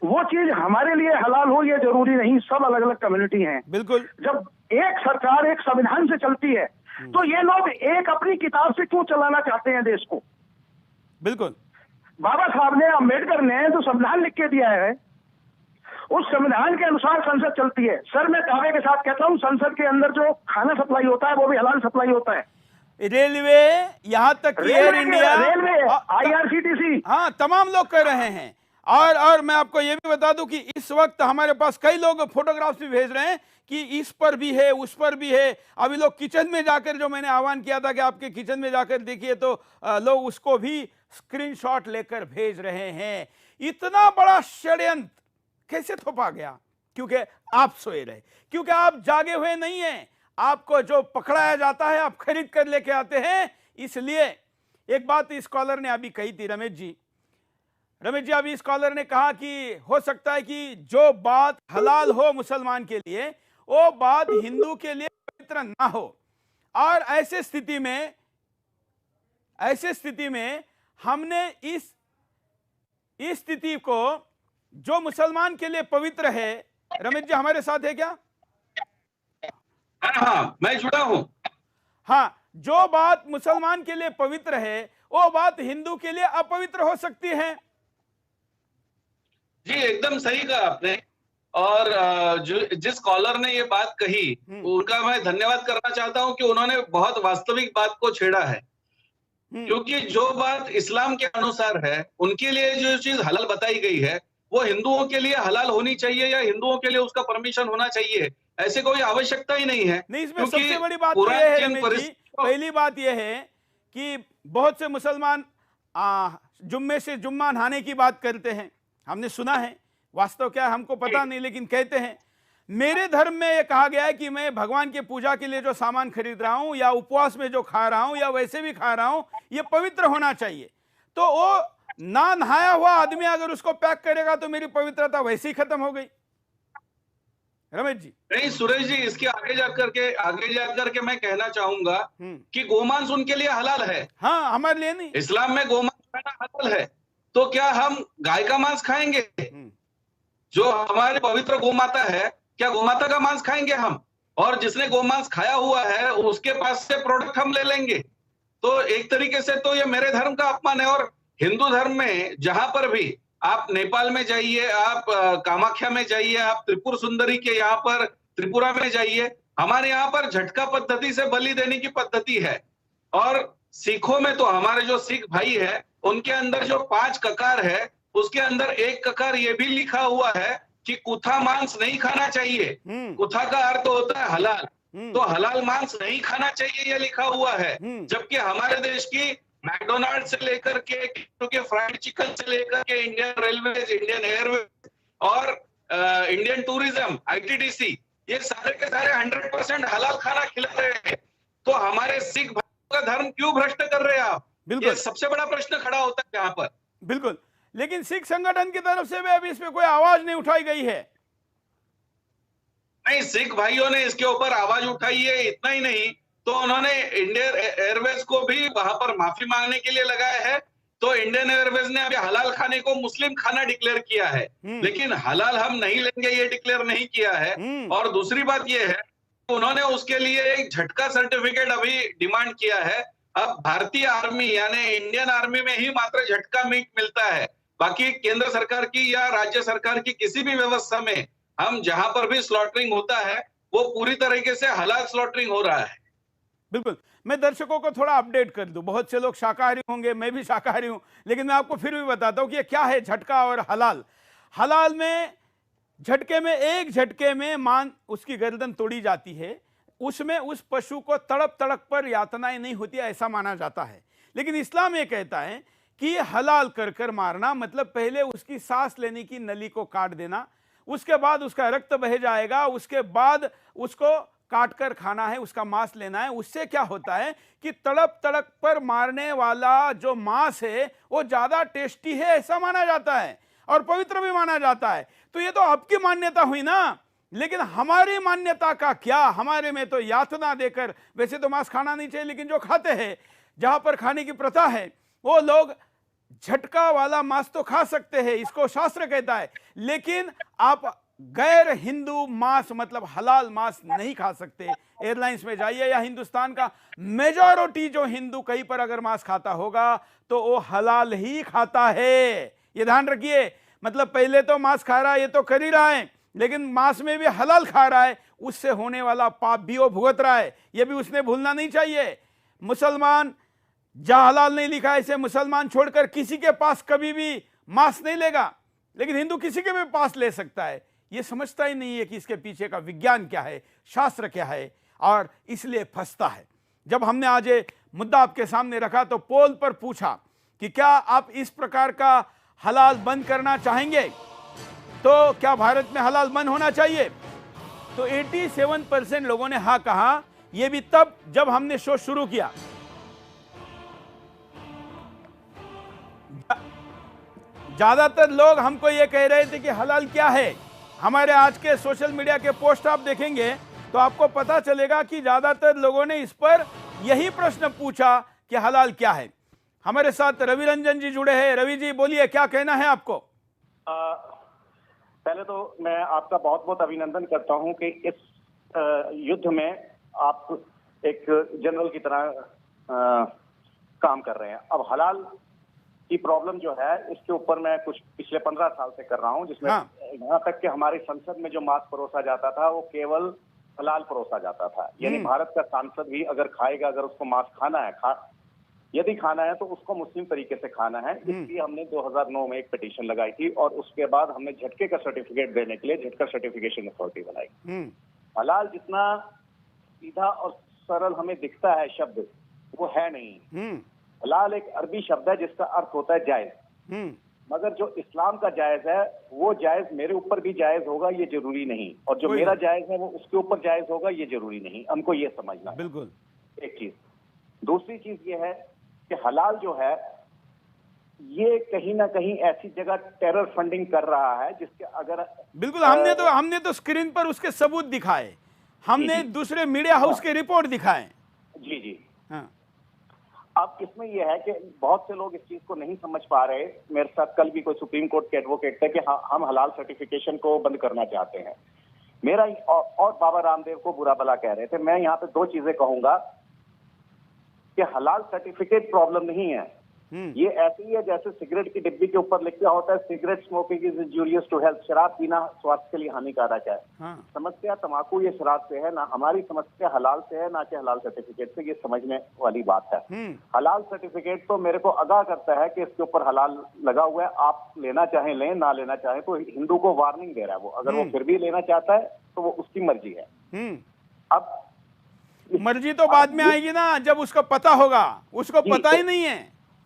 वो चीज हमारे लिए हलाल हो ये जरूरी नहीं। सब अलग अलग कम्युनिटी हैं। बिल्कुल। जब एक सरकार एक संविधान से चलती है तो ये लोग एक अपनी किताब से क्यों चलाना चाहते हैं देश को? बिल्कुल। बाबा साहब ने, अम्बेडकर ने तो संविधान लिख के दिया है, उस संविधान के अनुसार संसद चलती है। सर मैं दावे के साथ कहता हूँ, संसद के अंदर जो खाना सप्लाई होता है वो भी हलाल सप्लाई होता है। रेलवे, यहाँ तक एयर इंडिया, रेलवे, IRCTC, हाँ तमाम लोग कर रहे हैं। और मैं आपको ये भी बता दूं कि इस वक्त हमारे पास कई लोग फोटोग्राफ्स भी भेज रहे हैं कि इस पर भी है, उस पर भी है। अभी लोग किचन में जाकर, जो मैंने आह्वान किया था कि आपके किचन में जाकर देखिए, तो लोग उसको भी स्क्रीनशॉट लेकर भेज रहे हैं। इतना बड़ा षड्यंत्र कैसे थोपा गया? क्योंकि आप सोए रहे, क्योंकि आप जागे हुए नहीं हैं। आपको जो पकड़ाया जाता है आप खरीद कर लेके आते हैं। इसलिए एक बात इस कॉलर ने अभी कही थी, रमेश जी, अभी इस कॉलर ने कहा कि हो सकता है कि जो बात हलाल हो मुसलमान के लिए, वो बात हिंदू के लिए पवित्र ना हो। और ऐसे स्थिति में हमने इस स्थिति को, जो मुसलमान के लिए पवित्र है, रमेश जी हमारे साथ है क्या? हाँ मैं जुड़ा हूं। हाँ, जो बात मुसलमान के लिए पवित्र है वो बात हिंदू के लिए अपवित्र हो सकती है। जी एकदम सही कहा आपने। और जिस कॉलर ने ये बात कही उनका मैं धन्यवाद करना चाहता हूं कि उन्होंने बहुत वास्तविक बात को छेड़ा है। क्योंकि जो बात इस्लाम के अनुसार है, उनके लिए जो चीज हलाल बताई गई है वो हिंदुओं के लिए हलाल होनी चाहिए या हिंदुओं के लिए उसका परमिशन होना चाहिए, ऐसे कोई आवश्यकता ही नहीं है। नहीं, इसमें सबसे बड़ी बात यह है रमेश जी, पहली बात यह है कि बहुत से मुसलमान जुम्मे से जुम्मा नहाने की बात करते हैं, हमने सुना है। वास्तव क्या है हमको पता नहीं, लेकिन कहते हैं मेरे धर्म में यह कहा गया है कि मैं भगवान की पूजा के लिए जो सामान खरीद रहा हूं या उपवास में जो खा रहा हूं या वैसे भी खा रहा हूं, यह पवित्र होना चाहिए। तो वो ना नहाया हुआ आदमी अगर उसको पैक करेगा तो मेरी पवित्रता वैसे ही खत्म हो गई। रमेश जी नहीं सुरेश जी, इसके आगे जाकर के मैं कहना चाहूंगा कि गोमांस उनके लिए हलाल है। हाँ, हमारे लिए नहीं। इस्लाम में गोमांस खाना हलाल है, तो क्या हम गाय का मांस खाएंगे? जो हमारे पवित्र गोमाता है, क्या गोमाता का मांस खाएंगे हम? और जिसने गोमांस खाया हुआ है उसके पास से प्रोडक्ट हम ले लेंगे? तो एक तरीके से तो ये मेरे धर्म का अपमान है। और हिंदू धर्म में जहां पर भी आप नेपाल में जाइए, आप कामाख्या में जाइए, आप त्रिपुर सुंदरी के यहाँ पर त्रिपुरा में जाइए, हमारे यहाँ पर झटका पद्धति से बलि देने की पद्धति है। और सिखों में तो हमारे जो सिख भाई है उनके अंदर जो 5 ककार है उसके अंदर एक ककार ये भी लिखा हुआ है कि कुथा मांस नहीं खाना चाहिए। कुथा का अर्थ होता है हलाल। तो हलाल मांस नहीं खाना चाहिए ये लिखा हुआ है, जबकि हमारे देश की मैकडोनाल्ड से लेकर के फ्राइड चिकन से लेकर के इंडियन रेलवेज, इंडियन एयरवेज और इंडियन टूरिज्म, आईटीडीसी, ये सारे के सारे 100% हलाल खाना खिला रहे हैं। तो हमारे सिख भाइयों का धर्म क्यों भ्रष्ट कर रहे हैं आप? ये सबसे बड़ा प्रश्न खड़ा होता है यहाँ पर। बिल्कुल, लेकिन सिख संगठन की तरफ से भी अभी इसमें कोई आवाज नहीं उठाई गई है। नहीं, सिख भाइयों ने इसके ऊपर आवाज उठाई है। इतना ही नहीं, तो उन्होंने इंडियन एयरवेज को भी वहां पर माफी मांगने के लिए लगाया है। तो इंडियन एयरवेज ने अभी हलाल खाने को मुस्लिम खाना डिक्लेयर किया है, लेकिन हलाल हम नहीं लेंगे ये डिक्लेयर नहीं किया है। और दूसरी बात ये है, उन्होंने उसके लिए एक झटका सर्टिफिकेट अभी डिमांड किया है। अब भारतीय आर्मी यानी इंडियन आर्मी में ही मात्र झटका मीट मिलता है, बाकी केंद्र सरकार की या राज्य सरकार की किसी भी व्यवस्था में हम जहां पर भी स्लॉटरिंग होता है वो पूरी तरीके से हलाल स्लॉटरिंग हो रहा है। बिल्कुल, मैं दर्शकों को थोड़ा अपडेट कर दूं। बहुत से लोग शाकाहारी होंगे, मैं भी शाकाहारी हूं, लेकिन मैं आपको फिर भी बताता हूं कि ये क्या है झटका और हलाल। हलाल में झटके में, एक झटके में मान उसकी गर्दन तोड़ी जाती है, उसमें उस पशु को तड़प तड़प पर यातनाएं नहीं होती, ऐसा माना जाता है। लेकिन इस्लाम ये कहता है कि हलाल कर कर मारना मतलब पहले उसकी सांस लेने की नली को काट देना, उसके बाद उसका रक्त बह जाएगा, उसके बाद उसको काट कर खाना है, उसका मांस लेना है। उससे क्या होता है कि तड़प तड़प पर मारने वाला जो मांस है वो ज्यादा टेस्टी है, ऐसा माना जाता है और पवित्र भी माना जाता है। तो ये तो आपकी मान्यता हुई ना, लेकिन हमारी मान्यता का क्या? हमारे में तो यातना देकर, वैसे तो मांस खाना नहीं चाहिए, लेकिन जो खाते हैं, जहां पर खाने की प्रथा है, वो लोग झटका वाला मांस तो खा सकते हैं, इसको शास्त्र कहता है। लेकिन आप गैर हिंदू मांस मतलब हलाल मांस नहीं खा सकते। एयरलाइंस में जाइए या हिंदुस्तान का मेजॉरिटी जो हिंदू कहीं पर अगर मांस खाता होगा तो वो हलाल ही खाता है, ये ध्यान रखिए। मतलब पहले तो मांस खा रहा है, ये तो कर ही रहा है, लेकिन मांस में भी हलाल खा रहा है, उससे होने वाला पाप भी वो भुगत रहा है, ये भी उसने भूलना नहीं चाहिए। मुसलमान जहां हलाल नहीं लिखा है, इसे मुसलमान छोड़कर किसी के पास कभी भी मांस नहीं लेगा, लेकिन हिंदू किसी के भी पास ले सकता है। ये समझता ही नहीं है कि इसके पीछे का विज्ञान क्या है, शास्त्र क्या है, और इसलिए फंसता है। जब हमने आज ये मुद्दा आपके सामने रखा तो पोल पर पूछा कि क्या आप इस प्रकार का हलाल बंद करना चाहेंगे, तो क्या भारत में हलाल बंद होना चाहिए? तो 87% लोगों ने हाँ कहा। यह भी तब जब हमने शो शुरू किया। ज्यादातर लोग हमको ये कह रहे थे कि हलाल क्या है। हमारे आज के सोशल मीडिया के पोस्ट आप देखेंगे तो आपको पता चलेगा कि ज्यादातर लोगों ने इस पर यही प्रश्न पूछा कि हलाल क्या है। हमारे साथ रवि रंजन जी जुड़े हैं। रवि जी बोलिए, क्या कहना है आपको? पहले तो मैं आपका बहुत बहुत अभिनंदन करता हूं कि इस युद्ध में आप एक जनरल की तरह काम कर रहे हैं। अब हलाल की प्रॉब्लम जो है, इसके ऊपर मैं कुछ पिछले 15 साल से कर रहा हूं, जिसमें यहाँ तक कि हमारी संसद में जो मांस परोसा जाता था वो केवल हलाल परोसा जाता था। यानी भारत का सांसद भी अगर खाएगा, अगर उसको मांस खाना है, यदि खाना है तो उसको मुस्लिम तरीके से खाना है। इसलिए हमने 2009 में एक पिटीशन लगाई थी और उसके बाद हमने झटके का सर्टिफिकेट देने के लिए झटका सर्टिफिकेशन अथॉरिटी बनाई। हलाल जितना सीधा और सरल हमें दिखता है शब्द, वो है नहीं। हलाल एक अरबी शब्द है जिसका अर्थ होता है जायज, मगर जो इस्लाम का जायज है वो जायज मेरे ऊपर भी जायज होगा ये जरूरी नहीं, और जो मेरा जायज है वो उसके ऊपर जायज होगा ये जरूरी नहीं। हमको ये समझना बिल्कुल एक चीज। दूसरी चीज ये है कि हलाल जो है ये कहीं ना कहीं ऐसी जगह टेरर फंडिंग कर रहा है जिसके अगर बिल्कुल हमने तो स्क्रीन पर उसके सबूत दिखाए, हमने दूसरे मीडिया हाउस के रिपोर्ट दिखाए। जी हाँ। अब इसमें यह है कि बहुत से लोग इस चीज को नहीं समझ पा रहे। मेरे साथ कल भी कोई सुप्रीम कोर्ट के एडवोकेट थे कि हम हलाल सर्टिफिकेशन को बंद करना चाहते हैं। मेरा और बाबा रामदेव को बुरा भला कह रहे थे। मैं यहाँ पे दो चीजें कहूंगा कि हलाल सर्टिफिकेट प्रॉब्लम नहीं है। ये ऐसी ही है जैसे सिगरेट की डिब्बी के ऊपर लिखा होता है cigarette smoking is injurious to health, शराब पीना स्वास्थ्य के लिए हानिकारक है। समस्या तंबाकू ये शराब से है ना, हमारी समस्या हलाल से है ना कि हलाल सर्टिफिकेट से। ये समझने वाली बात है। हलाल सर्टिफिकेट तो मेरे को आगाह करता है कि इसके ऊपर हलाल लगा हुआ है, आप लेना चाहें लें, ना लेना चाहें तो हिंदू को वार्निंग दे रहा है वो। अगर वो फिर भी लेना चाहता है तो वो उसकी मर्जी है। अब मर्जी तो बाद में आएगी ना, जब उसको पता होगा, उसको पता ही नहीं है।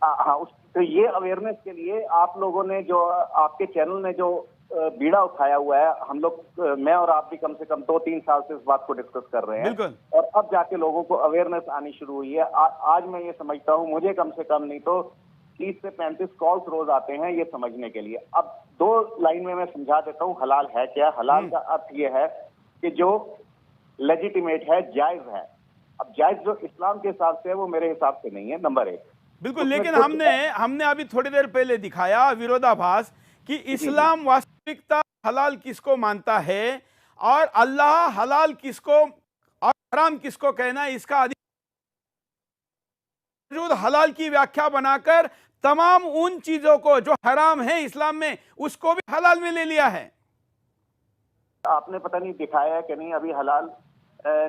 हाँ, तो ये अवेयरनेस के लिए आप लोगों ने जो, आपके चैनल ने जो बीड़ा उठाया हुआ है, हम लोग, मैं और आप भी कम से कम 2-3 साल से इस बात को डिस्कस कर रहे हैं, और अब जाके लोगों को अवेयरनेस आनी शुरू हुई है। आज मैं ये समझता हूँ, मुझे कम से कम नहीं तो 30 से 35 कॉल्स रोज आते हैं ये समझने के लिए। अब 2 लाइन में मैं समझा देता हूँ हलाल है क्या। हलाल का अर्थ ये है कि जो लेजिटिमेट है, जायज है। अब जायज जो इस्लाम के हिसाब से है वो मेरे हिसाब से नहीं है, नंबर 1। बिल्कुल, लेकिन हमने अभी थोड़ी देर पहले दिखाया विरोधाभास कि इस्लाम वास्तविकता हलाल किसको मानता है और अल्लाह हलाल किसको और हराम किसको कहना है, इसका अधिकार हलाल की व्याख्या बनाकर तमाम उन चीजों को जो हराम है इस्लाम में, उसको भी हलाल में ले लिया है। आपने पता नहीं दिखाया है कि नहीं, अभी हलाल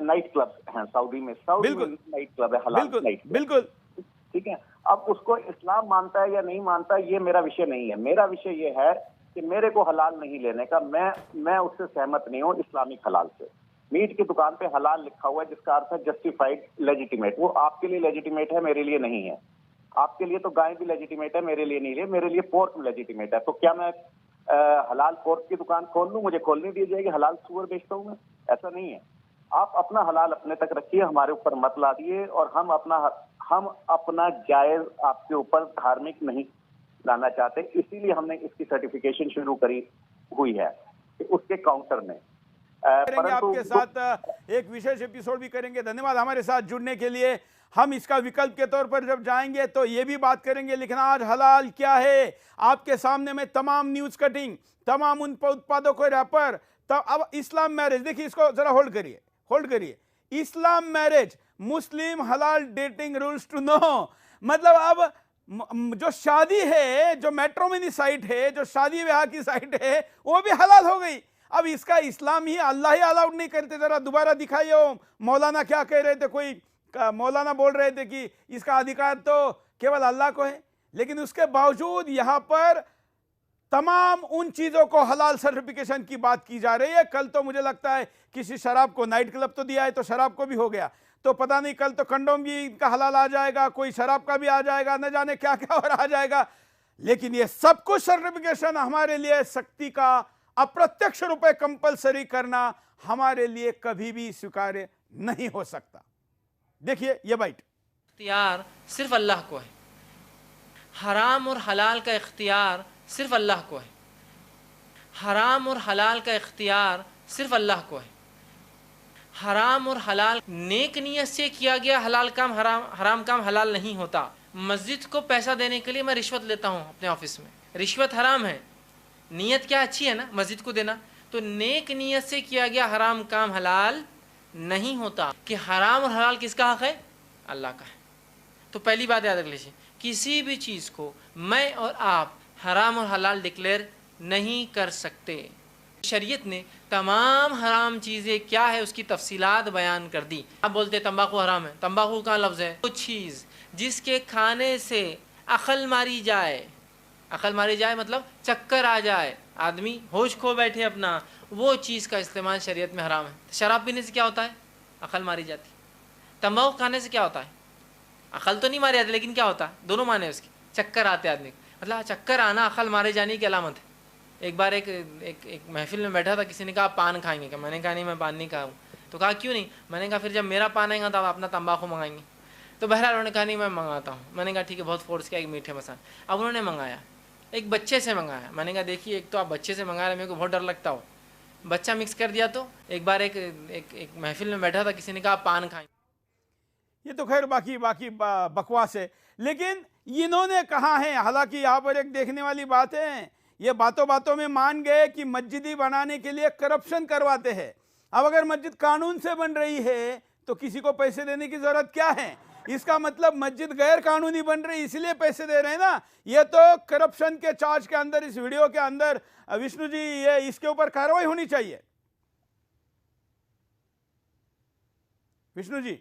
नाइट क्लब हैं सऊदी में, नाइट क्लब है हलाल नाइट। बिल्कुल ठीक है। अब उसको इस्लाम मानता है या नहीं मानता, ये मेरा विषय नहीं है। मेरा विषय ये है कि मेरे को हलाल नहीं लेने का, मैं उससे सहमत नहीं हूँ इस्लामिक हलाल से। मीट की दुकान पे हलाल लिखा हुआ है, जिसका अर्थ है जस्टिफाइड, लेजिटिमेट। वो आपके लिए लेजिटिमेट है, मेरे लिए नहीं है। आपके लिए तो गाय भी लेजिटिमेट है, मेरे लिए नहीं है। मेरे लिए पोर्क लेजिटिमेट है। तो क्या मैं हलाल पोर्क की दुकान खोल लूं? मुझे खोलनी दी जाएगी? हलाल सुअर बेचता हूं मैं? ऐसा नहीं है। आप अपना हलाल अपने तक रखिए, हमारे ऊपर मत ला दिए। और हम अपना जायज आपके ऊपर धार्मिक नहीं लाना चाहते, इसीलिए हमने इसकी सर्टिफिकेशन शुरू करी हुई है उसके काउंटर में। आपके साथ एक विशेष एपिसोड भी करेंगे। धन्यवाद हमारे साथ जुड़ने के लिए। हम इसका विकल्प के तौर पर जब जाएंगे तो ये भी बात करेंगे, लेकिन आज हलाल क्या है आपके सामने में तमाम न्यूज कटिंग, तमाम उन उत्पादों को रैपर। तब अब इस्लाम मैरिज देखिए, इसको जरा होल्ड करिए। इस्लाम मैरिज, मुस्लिम हलाल डेटिंग रूल्स टू नो। मतलब अब जो शादी है, जो मैट्रोमनी साइट है, जो शादी विवाह की साइट है, वो भी हलाल हो गई। अब इसका इस्लाम ही, अल्लाह ही अलाउड नहीं करते। जरा दोबारा दिखाइए मौलाना क्या कह रहे थे। कोई मौलाना बोल रहे थे कि इसका अधिकार तो केवल अल्लाह को है, लेकिन उसके बावजूद यहां पर तमाम उन चीजों को हलाल सर्टिफिकेशन की बात की जा रही है। कल तो मुझे लगता है किसी शराब को नाइट क्लब तो दिया है, तो शराब को भी हो गया, तो पता नहीं कल तो कंडोम भी इनका हलाल आ जाएगा, कोई शराब का भी आ जाएगा, न जाने क्या क्या और आ जाएगा। लेकिन ये सब कुछ सर्टिफिकेशन हमारे लिए सख्ती का, अप्रत्यक्ष रूपे कंपलसरी करना हमारे लिए कभी भी स्वीकार्य नहीं हो सकता। देखिए ये बाइट। इख्तियार सिर्फ अल्लाह को है। हराम और हलाल का इख्तियार सिर्फ अल्लाह को है। हराम और हलाल का इख्तियार सिर्फ अल्लाह को है। हराम और हलाल नेक नियत से किया गया हलाल काम हराम काम हलाल नहीं होता। मस्जिद को पैसा देने के लिए मैं रिश्वत लेता हूँ अपने ऑफिस में, रिश्वत हराम है। नीयत क्या अच्छी है ना, मस्जिद को देना। तो नेक नियत से किया गया हराम काम हलाल नहीं होता। कि हराम और हलाल किसका हक है? अल्लाह का है। तो पहली बात याद रख लीजिए, किसी भी चीज़ को मैं और आप हराम और हलाल डिक्लेयर नहीं कर सकते। शरीयत ने तमाम हराम चीज़ें क्या है उसकी तफसीलात बयान कर दी। आप बोलते तंबाकू हराम है, तंबाकू का लफ्ज़ है। वो चीज़ जिसके खाने से अकल मारी जाए, अकल मारी जाए मतलब चक्कर आ जाए, आदमी होश खो बैठे अपना, वो चीज़ का इस्तेमाल शरीयत में हराम है। शराब पीने से क्या होता है? अकल मारी जाती। तंबाकू खाने से क्या होता है? अकल तो नहीं मारी जाती, लेकिन क्या होता है? दोनों माने उसकी, चक्कर आते आदमी। मतलब चक्कर आना अकल मारे जाने की अलामत है। एक बार एक महफिल में बैठा था, किसी ने कहा पान खाएंगे क्या? मैंने कहा नहीं, मैं पान नहीं खाऊँ। तो कहा क्यों नहीं? मैंने कहा फिर जब मेरा पान आएगा तो आप अपना तंबाकू मंगाएंगे। तो बहरहाल उन्होंने कहा नहीं मैं मंगाता हूँ। मैंने कहा ठीक है, बहुत फोर्स किया, एक मीठे मसाले। अब उन्होंने मंगाया, एक बच्चे से मंगाया। मैंने कहा देखिए, एक तो आप बच्चे से मंगा रहे, मेरे को बहुत डर लगता हो, बच्चा मिक्स कर दिया तो। एक बार एक महफिल में बैठा था, किसी ने कहा पान खाएं। ये तो खैर बाकी बकवास है, लेकिन इन्होंने कहा है, हालांकि यहाँ पर एक देखने वाली बात है, ये बातों बातों में मान गए कि मस्जिद बनाने के लिए करप्शन करवाते हैं। अब अगर मस्जिद कानून से बन रही है तो किसी को पैसे देने की जरूरत क्या है? इसका मतलब मस्जिद गैर कानूनी बन रही इसलिए पैसे दे रहे हैं ना। ये तो करप्शन के चार्ज के अंदर, इस वीडियो के अंदर विष्णु जी, ये इसके ऊपर कार्रवाई होनी चाहिए। विष्णु जी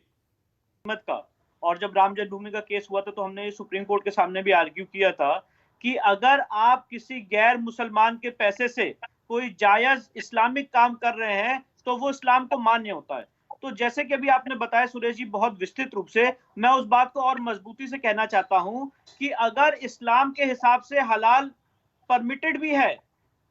का। और जब राम जन्मभूमि का केस हुआ था तो हमने सुप्रीम कोर्ट के सामने भी आर्ग्यू किया था कि अगर आप किसी गैर मुसलमान के पैसे से कोई जायज इस्लामिक काम कर रहे हैं तो वो इस्लाम को मान्य होता है। तो जैसे कि अभी आपने बताया सुरेश जी बहुत विस्तृत रूप से, मैं उस बात को और मजबूती से कहना चाहता हूं कि अगर इस्लाम के हिसाब से हलाल परमिटेड भी है,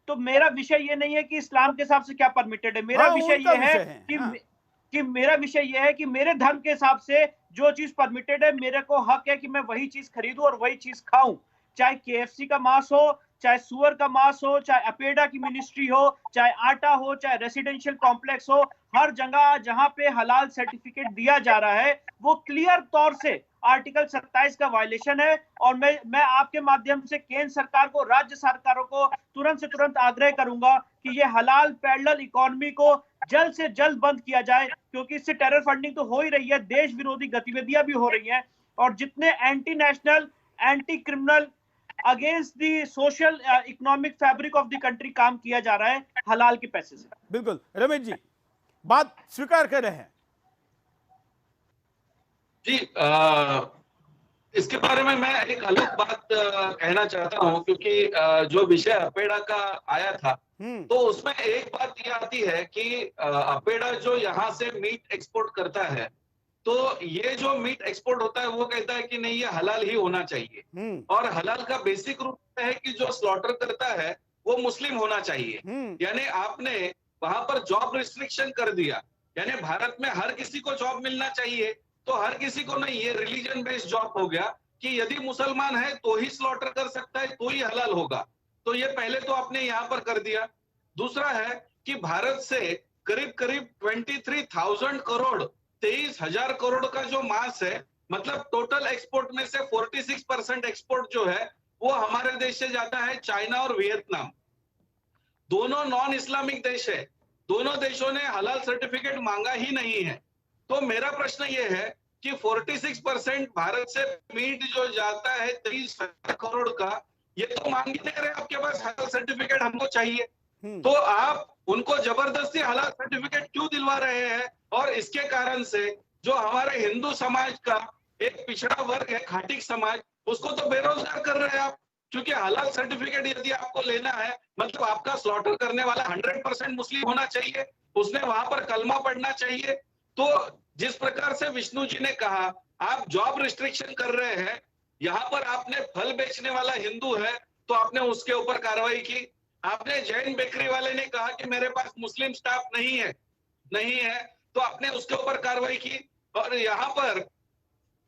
तो मेरा विषय ये नहीं है कि इस्लाम के हिसाब से क्या परमिटेड है। मेरा विषय ये है कि मेरा विषय यह है कि मेरे धर्म के हिसाब से जो चीज परमिटेड है, मेरे को हक है कि मैं वही चीज खरीदूं और वही चीज खाऊं, चाहे केएफसी का मांस हो, चाहे सुअर का मांस हो, चाहे अपेडा की मिनिस्ट्री हो, चाहे आटा हो, चाहे रेसिडेंशियल कॉम्प्लेक्स हो। हर जगह जहां पे हलाल सर्टिफिकेट दिया जा रहा है वो क्लियर तौर से आर्टिकल 27 का वायलेशन है। और मैं आपके माध्यम से केंद्र सरकार को, राज्य सरकारों को तुरंत से तुरंत आग्रह करूंगा कि ये हलाल पैरेलल इकोनॉमी को जल्द से जल्द बंद किया जाए, क्योंकि इससे टेरर फंडिंग तो हो ही रही है, देश विरोधी गतिविधियां भी हो रही हैं, और जितने anti national, anti criminal, against the social economic fabric of the country काम किया जा रहा है हलाल के पैसे से। बिल्कुल रमेश जी बात स्वीकार कर रहे हैं जी। इसके बारे में मैं एक अलग बात कहना चाहता हूं, क्योंकि जो विषय अपेडा का आया था तो उसमें एक बात ये आती है कि अपेडा जो यहाँ से मीट एक्सपोर्ट करता है, तो ये जो मीट एक्सपोर्ट होता है वो कहता है कि नहीं ये हलाल ही होना चाहिए, और हलाल का बेसिक रूप है कि जो स्लॉटर करता है वो मुस्लिम होना चाहिए। यानी आपने वहां पर जॉब रिस्ट्रिक्शन कर दिया, यानी भारत में हर किसी को जॉब मिलना चाहिए, तो हर किसी को नहीं, ये रिलीजन बेस्ड जॉब हो गया कि यदि मुसलमान है तो ही स्लॉटर कर सकता है, तो ही हलाल होगा। तो ये पहले तो आपने यहाँ पर कर दिया। दूसरा है कि भारत से करीब करीब 23,000 करोड़ 23,000 करोड़ का जो मांस है, मतलब टोटल एक्सपोर्ट में से 46% एक्सपोर्ट जो है वो हमारे देश से जाता है चाइना और वियतनाम। दोनों नॉन इस्लामिक देश है, दोनों देशों ने हलाल सर्टिफिकेट मांगा ही नहीं है। तो मेरा प्रश्न ये है कि 46% भारत से मीट जो जाता है 23,000 करोड़ का, ये तो मांग ही नहीं रहे आपके पास हलाल सर्टिफिकेट हमको चाहिए, तो आप उनको जबरदस्ती हलाल सर्टिफिकेट क्यों दिलवा रहे हैं? और इसके कारण से जो हमारे हिंदू समाज का एक पिछड़ा वर्ग है, खाटिक समाज, उसको तो बेरोजगार कर रहे हैं आप, क्योंकि हलाल सर्टिफिकेट यदि आपको लेना है मतलब आपका स्लॉटर करने वाला 100% मुस्लिम होना चाहिए, उसने वहां पर कलमा पढ़ना चाहिए। तो जिस प्रकार से विष्णु जी ने कहा आप जॉब रिस्ट्रिक्शन कर रहे हैं, यहाँ पर आपने फल बेचने वाला हिंदू है तो आपने उसके ऊपर कार्रवाई की, आपने जैन बेकरी वाले ने कहा कि मेरे पास मुस्लिम स्टाफ नहीं है तो आपने उसके ऊपर कार्रवाई की, और यहाँ पर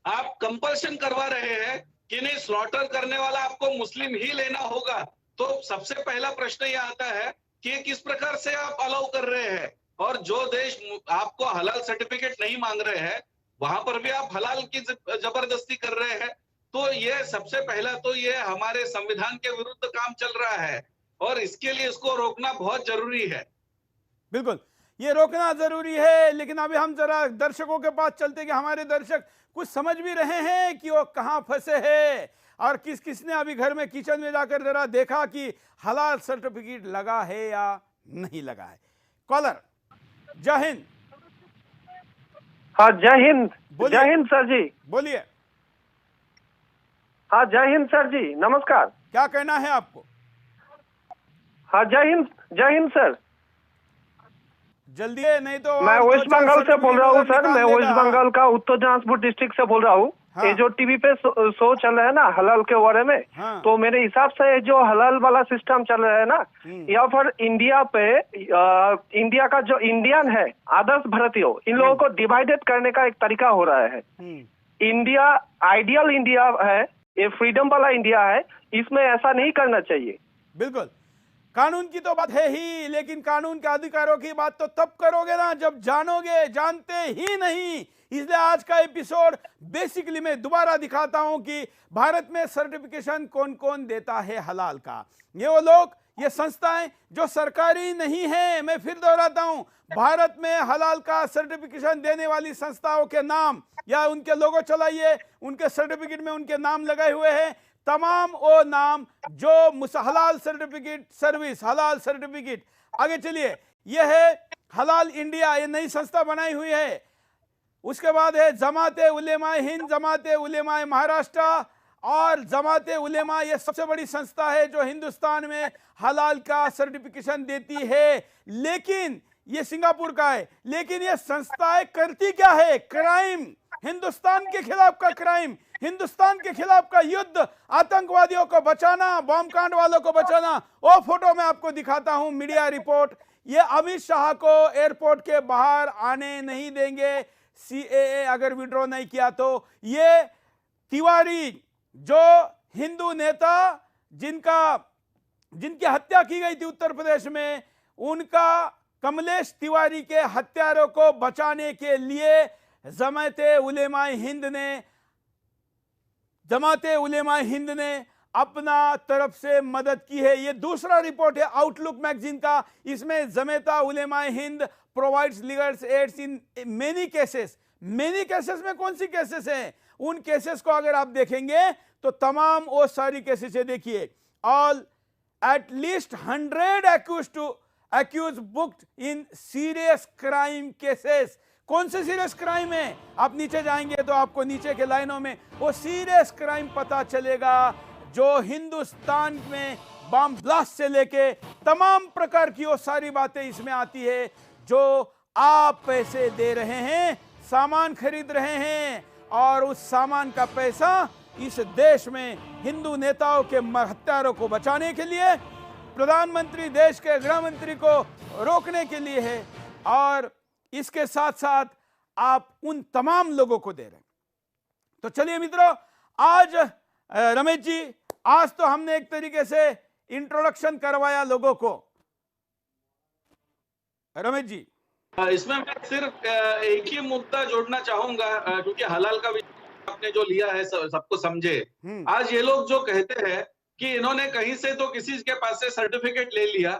आप कंपल्शन करवा रहे हैं कि नहीं स्लॉटर करने वाला आपको मुस्लिम ही लेना होगा। तो सबसे पहला प्रश्न यह आता है कि किस प्रकार से आप अलाउ कर रहे हैं, और जो देश आपको हलाल सर्टिफिकेट नहीं मांग रहे हैं वहां पर भी आप हलाल की जबरदस्ती कर रहे हैं। तो ये सबसे पहला तो ये हमारे संविधान के विरुद्ध काम चल रहा है, और इसके लिए इसको रोकना बहुत जरूरी है। बिल्कुल ये रोकना जरूरी है, लेकिन अभी हम जरा दर्शकों के पास चलते कि हमारे दर्शक कुछ समझ भी रहे हैं कि वो कहां फंसे हैं, और किसने अभी घर में किचन में जाकर जरा देखा कि हलाल सर्टिफिकेट लगा है या नहीं लगा है। कॉलर जय हिंद। हाँ जय हिंद। जय हिंद सर जी। बोलिए। हाँ जय हिंद सर जी, नमस्कार। क्या कहना है आपको? हाँ जय हिंद सर। जल्दी है, नहीं तो मैं वेस्ट बंगाल से बोल रहा हूँ सर, मैं वेस्ट बंगाल का उत्तर दिनाजपुर डिस्ट्रिक्ट से बोल रहा हूँ। हाँ। ये जो टीवी पे शो चल रहा है ना हलाल के बारे में, हाँ। तो मेरे हिसाब से जो हलाल वाला सिस्टम चल रहा है ना, या फिर इंडिया पे इंडिया का जो इंडियन है आदर्श भारतीय, इन लोगों को डिवाइडेड करने का एक तरीका हो रहा है। इंडिया आइडियल इंडिया है, ये फ्रीडम वाला इंडिया है, इसमें ऐसा नहीं करना चाहिए। बिल्कुल कानून की तो बात है ही, लेकिन कानून के अधिकारों की बात तो तब करोगे ना जब जानोगे, जानते ही नहीं। इसलिए आज का एपिसोड बेसिकली मैं दोबारा दिखाता हूं कि भारत में सर्टिफिकेशन कौन कौन देता है हलाल का। ये वो लोग, ये संस्थाएं जो सरकारी नहीं है। मैं फिर दोहराता हूं, भारत में हलाल का सर्टिफिकेशन देने वाली संस्थाओं के नाम या उनके लोगो चलाइए, उनके सर्टिफिकेट में उनके नाम लगाए हुए हैं, तमाम वो नाम जो हलाल सर्टिफिकेट सर्विस, हलाल सर्टिफिकेट। आगे चलिए, यह है हलाल इंडिया, ये नई संस्था बनाई हुई है। उसके बाद है जमाते उलेमाए हिंद, जमाते उलेमाए महाराष्ट्र और जमाते उलेमा। ये सबसे बड़ी संस्था है जो हिंदुस्तान में हलाल का सर्टिफिकेशन देती है। लेकिन ये सिंगापुर का है, लेकिन ये संस्थाएं करती क्या है? क्राइम, हिंदुस्तान के खिलाफ का क्राइम, हिंदुस्तान के खिलाफ का युद्ध, आतंकवादियों को बचाना, बॉम्ब कांड वालों को बचाना। वो फोटो मैं आपको दिखाता हूं, मीडिया रिपोर्ट। ये अमित शाह को एयरपोर्ट के बाहर आने नहीं देंगे, सीएए अगर विड्रॉ नहीं किया तो। ये तिवारी जो हिंदू नेता जिनकी हत्या की गई थी उत्तर प्रदेश में, उनका कमलेश तिवारी के हत्यारों को बचाने के लिए जमाते उलेमा हिंद ने अपना तरफ से मदद की है। ये दूसरा रिपोर्ट है आउटलुक मैगजीन का। इसमें Jamaate Ulema Hind provides legal aids in many cases. Many cases में कौन सी केसेस हैं? उन केसेस को अगर आप देखेंगे तो तमाम वो सारी केसेस है। देखिए, all at least 100 accused booked in serious crime cases। कौन से सीरियस क्राइम है? आप नीचे जाएंगे तो आपको नीचे के लाइनों में वो सीरियस क्राइम पता चलेगा जो हिंदुस्तान में बम ब्लास्ट से लेके तमाम प्रकार की वो सारी बातें इसमें आती है। जो आप पैसे दे रहे हैं, सामान खरीद रहे हैं, और उस सामान का पैसा इस देश में हिंदू नेताओं के हत्यारों को बचाने के लिए, प्रधानमंत्री देश के गृह मंत्री को रोकने के लिए है, और इसके साथ साथ आप उन तमाम लोगों को दे रहे हैं। तो चलिए मित्रों, आज रमेश जी, आज तो हमने एक तरीके से इंट्रोडक्शन करवाया लोगों को। रमेश जी, इसमें मैं सिर्फ एक ही मुद्दा जोड़ना चाहूंगा, क्योंकि हलाल का विषय आपने जो लिया है सबको समझे। आज ये लोग जो कहते हैं कि इन्होंने कहीं से तो किसी के पास से सर्टिफिकेट ले लिया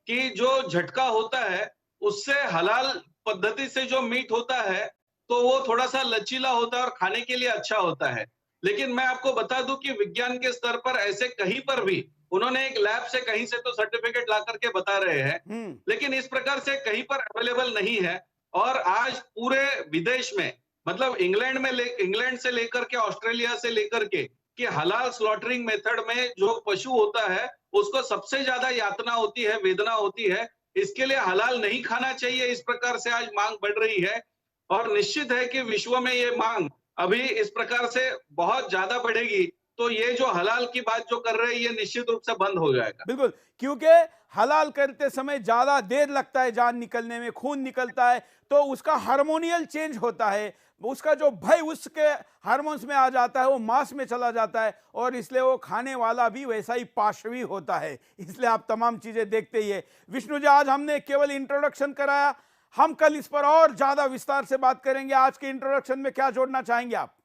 कि जो झटका होता है उससे हलाल पद्धति से जो मीट होता है तो वो थोड़ा सा लचीला होता है और खाने के लिए अच्छा होता है। लेकिन मैं आपको बता दूं कि विज्ञान के स्तर पर ऐसे कहीं पर भी उन्होंने एक लैब से कहीं से तो सर्टिफिकेट ला करके बता रहे हैं, लेकिन इस प्रकार से कहीं पर अवेलेबल नहीं है। और आज पूरे विदेश में, मतलब इंग्लैंड से लेकर के ऑस्ट्रेलिया से लेकर के, कि हलाल स्लॉटरिंग मेथड में जो पशु होता है उसको सबसे ज्यादा यातना होती है, वेदना होती है। इसके लिए हलाल नहीं खाना चाहिए। इस प्रकार से आज मांग बढ़ रही है, और निश्चित है कि विश्व में ये मांग अभी इस प्रकार से बहुत ज्यादा बढ़ेगी। तो ये जो हलाल की बात जो कर रहे हैं, ये निश्चित रूप से बंद हो जाएगा। बिल्कुल, क्योंकि हलाल करते समय ज्यादा देर लगता है जान निकलने में, खून निकलता है, तो उसका हार्मोनियल चेंज होता है, उसका जो भय उसके हार्मोन्स में आ जाता है वो मांस में चला जाता है, और इसलिए वो खाने वाला भी वैसा ही पाशवी होता है। इसलिए आप तमाम चीजें देखते ही है। विष्णु जी, आज हमने केवल इंट्रोडक्शन कराया, हम कल इस पर और ज्यादा विस्तार से बात करेंगे। आज के इंट्रोडक्शन में क्या जोड़ना चाहेंगे आप?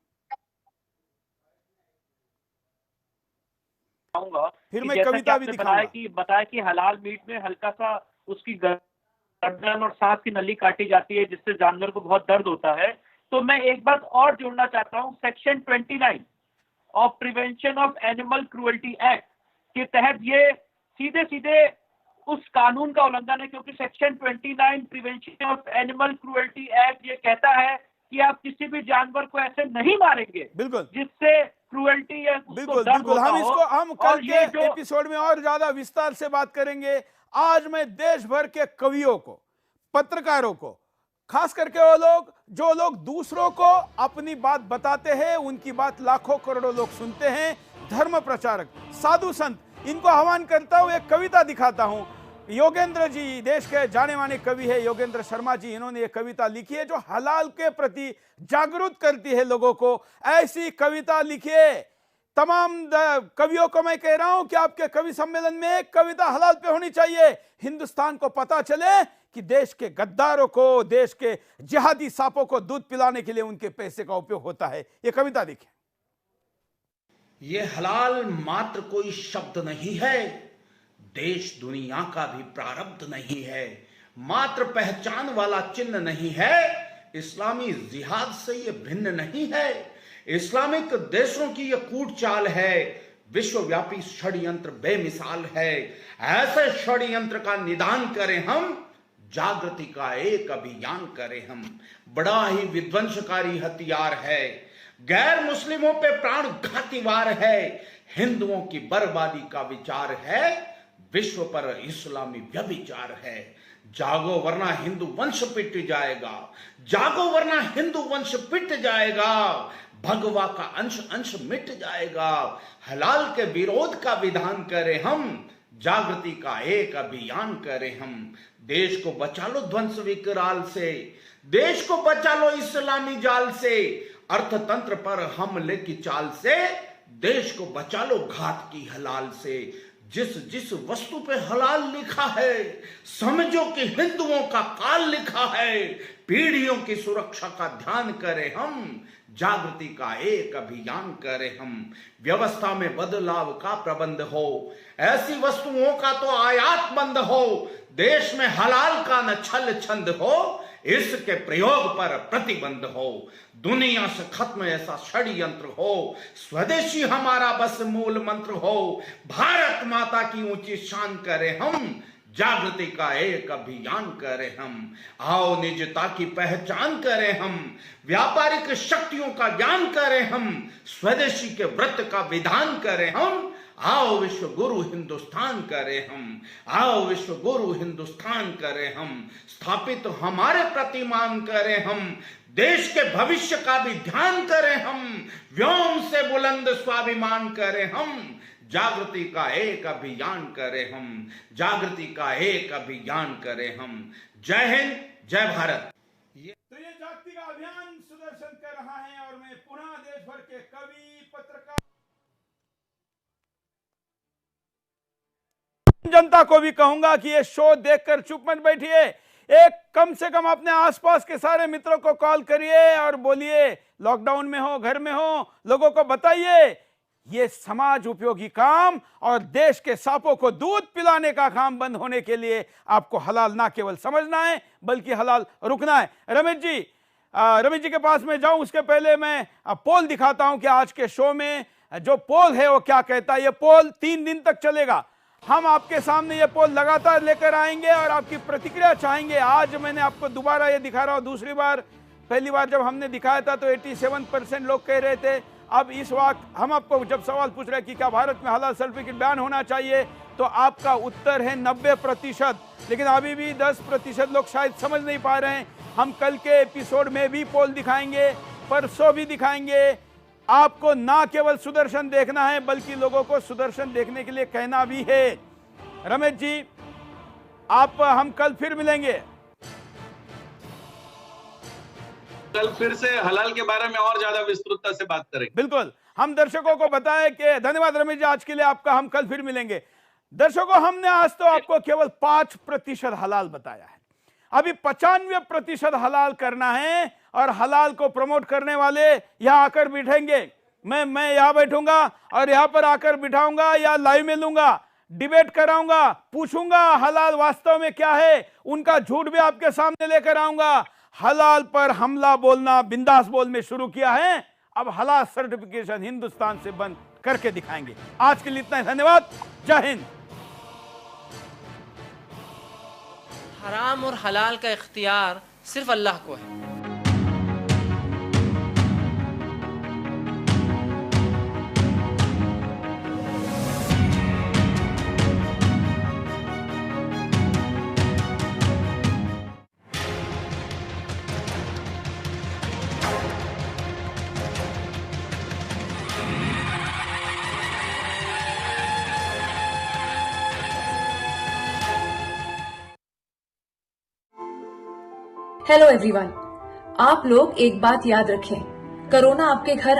फिर मैं कविता भी बताया कि हलाल मीट में हल्का सा उसकी गर्दन और सांस की नली काटी जाती है, जिससे जानवर को बहुत दर्द होता है। तो मैं एक बात और जोड़ना चाहता हूं, section 29 of prevention of animal cruelty act के तहत ये सीधे सीधे उस कानून का उल्लंघन है, क्योंकि section 29 prevention of animal cruelty act ये कहता है कि आप किसी भी जानवर को ऐसे नहीं मारेंगे बिल्कुल जिससे क्रूएल्टी या बिल्कुल बिल्कुल हम कल के एपिसोड में और ज्यादा विस्तार से बात करेंगे। आज मैं देश भर के कवियों को, पत्रकारों को, खास करके वो लोग जो लोग दूसरों को अपनी बात बताते हैं, उनकी बात लाखों करोड़ों लोग सुनते हैं, धर्म प्रचारक, साधु संत, इनको आह्वान करता हूं, एक कविता दिखाता हूं। योगेंद्र जी, देश के जाने माने कवि है योगेंद्र शर्मा जी, इन्होंने एक कविता लिखी है जो हलाल के प्रति जागरूक करती है लोगों को। ऐसी कविता लिखिए। तमाम कवियों को मैं कह रहा हूं कि आपके कवि सम्मेलन में एक कविता हलाल पे होनी चाहिए। हिंदुस्तान को पता चले कि देश के गद्दारों को, देश के जिहादी सांपों को दूध पिलाने के लिए उनके पैसे का उपयोग होता है। ये कविता देखिए। ये हलाल मात्र कोई शब्द नहीं है, देश दुनिया का भी प्रारब्ध नहीं है, मात्र पहचान वाला चिन्ह नहीं है, इस्लामी जिहाद से ये भिन्न नहीं है, इस्लामिक देशों की ये कूट चाल है, विश्वव्यापी षड्यंत्र बेमिसाल है। ऐसे षड्यंत्र का निदान करें हम, जागृति का एक अभियान करें हम। बड़ा ही विध्वंसकारी हथियार है, गैर मुस्लिमों पे प्राणघाती वार है, हिंदुओं की बर्बादी का विचार है, विश्व पर इस्लामी व्यभिचार है। जागो वरना हिंदू वंश पिट जाएगा, जागो वरना हिंदू वंश पिट जाएगा, भगवा का अंश अंश मिट जाएगा। हलाल के विरोध का विधान करें हम, जागृति का एक अभियान करें हम। देश को बचा लो ध्वंस विकराल से, देश को बचा लो इस्लामी जाल से, अर्थतंत्र पर हमले की चाल से, देश को बचा लो घात की हलाल से। जिस जिस वस्तु पे हलाल लिखा है समझो कि हिंदुओं का काल लिखा है। पीढ़ियों की सुरक्षा का ध्यान करें हम, जागृति का एक अभियान करें हम। व्यवस्था में बदलाव का प्रबंध हो, ऐसी वस्तुओं का तो आयात बंद हो। देश में हलाल का न छल छंद हो, इसके प्रयोग पर प्रतिबंध हो। दुनिया से खत्म ऐसा षड्यंत्र हो, स्वदेशी हमारा बस मूल मंत्र हो। भारत माता की ऊंची शान करें हम, जागृति का एक अभियान करें हम। आओ निजता की पहचान करें हम, व्यापारिक शक्तियों का ज्ञान करें हम, स्वदेशी के व्रत का विधान करें हम। आओ विश्व गुरु हिंदुस्तान करें हम, आओ विश्व गुरु हिंदुस्तान करें हम। स्थापित हमारे प्रतिमान करें हम, देश के भविष्य का भी ध्यान करें हम। व्योम से बुलंद स्वाभिमान करें हम, जागृति का एक अभियान करें हम, जागृति का एक अभियान करें हम। जय हिंद, जय भारत। तो ये जागृति का अभियान सुदर्शन कर रहा है और मैं पुनः देश भर के कवि, पत्रकार, जनता को भी कहूंगा कि ये शो देखकर चुप मत बैठिए। एक कम से कम अपने आसपास के सारे मित्रों को कॉल करिए और बोलिए, लॉकडाउन में हो, घर में हो, लोगों को बताइए ये समाज उपयोगी काम और देश के सांपों को दूध पिलाने का काम बंद होने के लिए आपको हलाल ना केवल समझना है बल्कि हलाल रुकना है। रमेश जी के पास में जाऊं उसके पहले मैं पोल दिखाता हूं कि आज के शो में जो पोल है वो क्या कहता है। ये पोल 3 दिन तक चलेगा। हम आपके सामने ये पोल लगातार लेकर आएंगे और आपकी प्रतिक्रिया चाहेंगे। आज मैंने आपको दोबारा ये दिखा रहा हूं, दूसरी बार, पहली बार जब हमने दिखाया था तो 87% लोग कह रहे थे। अब इस वक्त हम आपको जब सवाल पूछ रहे हैं कि क्या भारत में हलाल सर्टिफिकेट बैन होना चाहिए तो आपका उत्तर है 90%, लेकिन अभी भी 10% लोग शायद समझ नहीं पा रहे हैं। हम कल के एपिसोड में भी पोल दिखाएंगे, परसों भी दिखाएंगे। आपको ना केवल सुदर्शन देखना है बल्कि लोगों को सुदर्शन देखने के लिए कहना भी है। रमेश जी, हम कल फिर मिलेंगे। कल फिर से हलाल के बारे में और ज्यादा विस्तृतता से बात करेंगे। बिल्कुल, हम दर्शकों को बताएं कि धन्यवाद रमेश जी आज के लिए आपका। हम कल फिर मिलेंगे। दर्शकों, हमने आज तो आपको केवल 5% हलाल बताया है, अभी 95% हलाल करना है और हलाल को प्रमोट करने वाले यहां आकर बैठेंगे। मैं यहां बैठूंगा और यहां पर आकर बिठाऊंगा या लाइव में लूंगा, डिबेट कराऊंगा, पूछूंगा हलाल वास्तव में क्या है, उनका झूठ भी आपके सामने लेकर आऊंगा। हलाल पर हमला बोलना बिंदास बोल में शुरू किया है, अब हलाल सर्टिफिकेशन हिंदुस्तान से बंद करके दिखाएंगे। आज के लिए इतना ही, धन्यवाद, जय हिंद। हराम और हलाल का इख्तियार सिर्फ अल्लाह को है। हेलो एवरीवन, आप लोग एक बात याद रखें, कोरोना आपके घर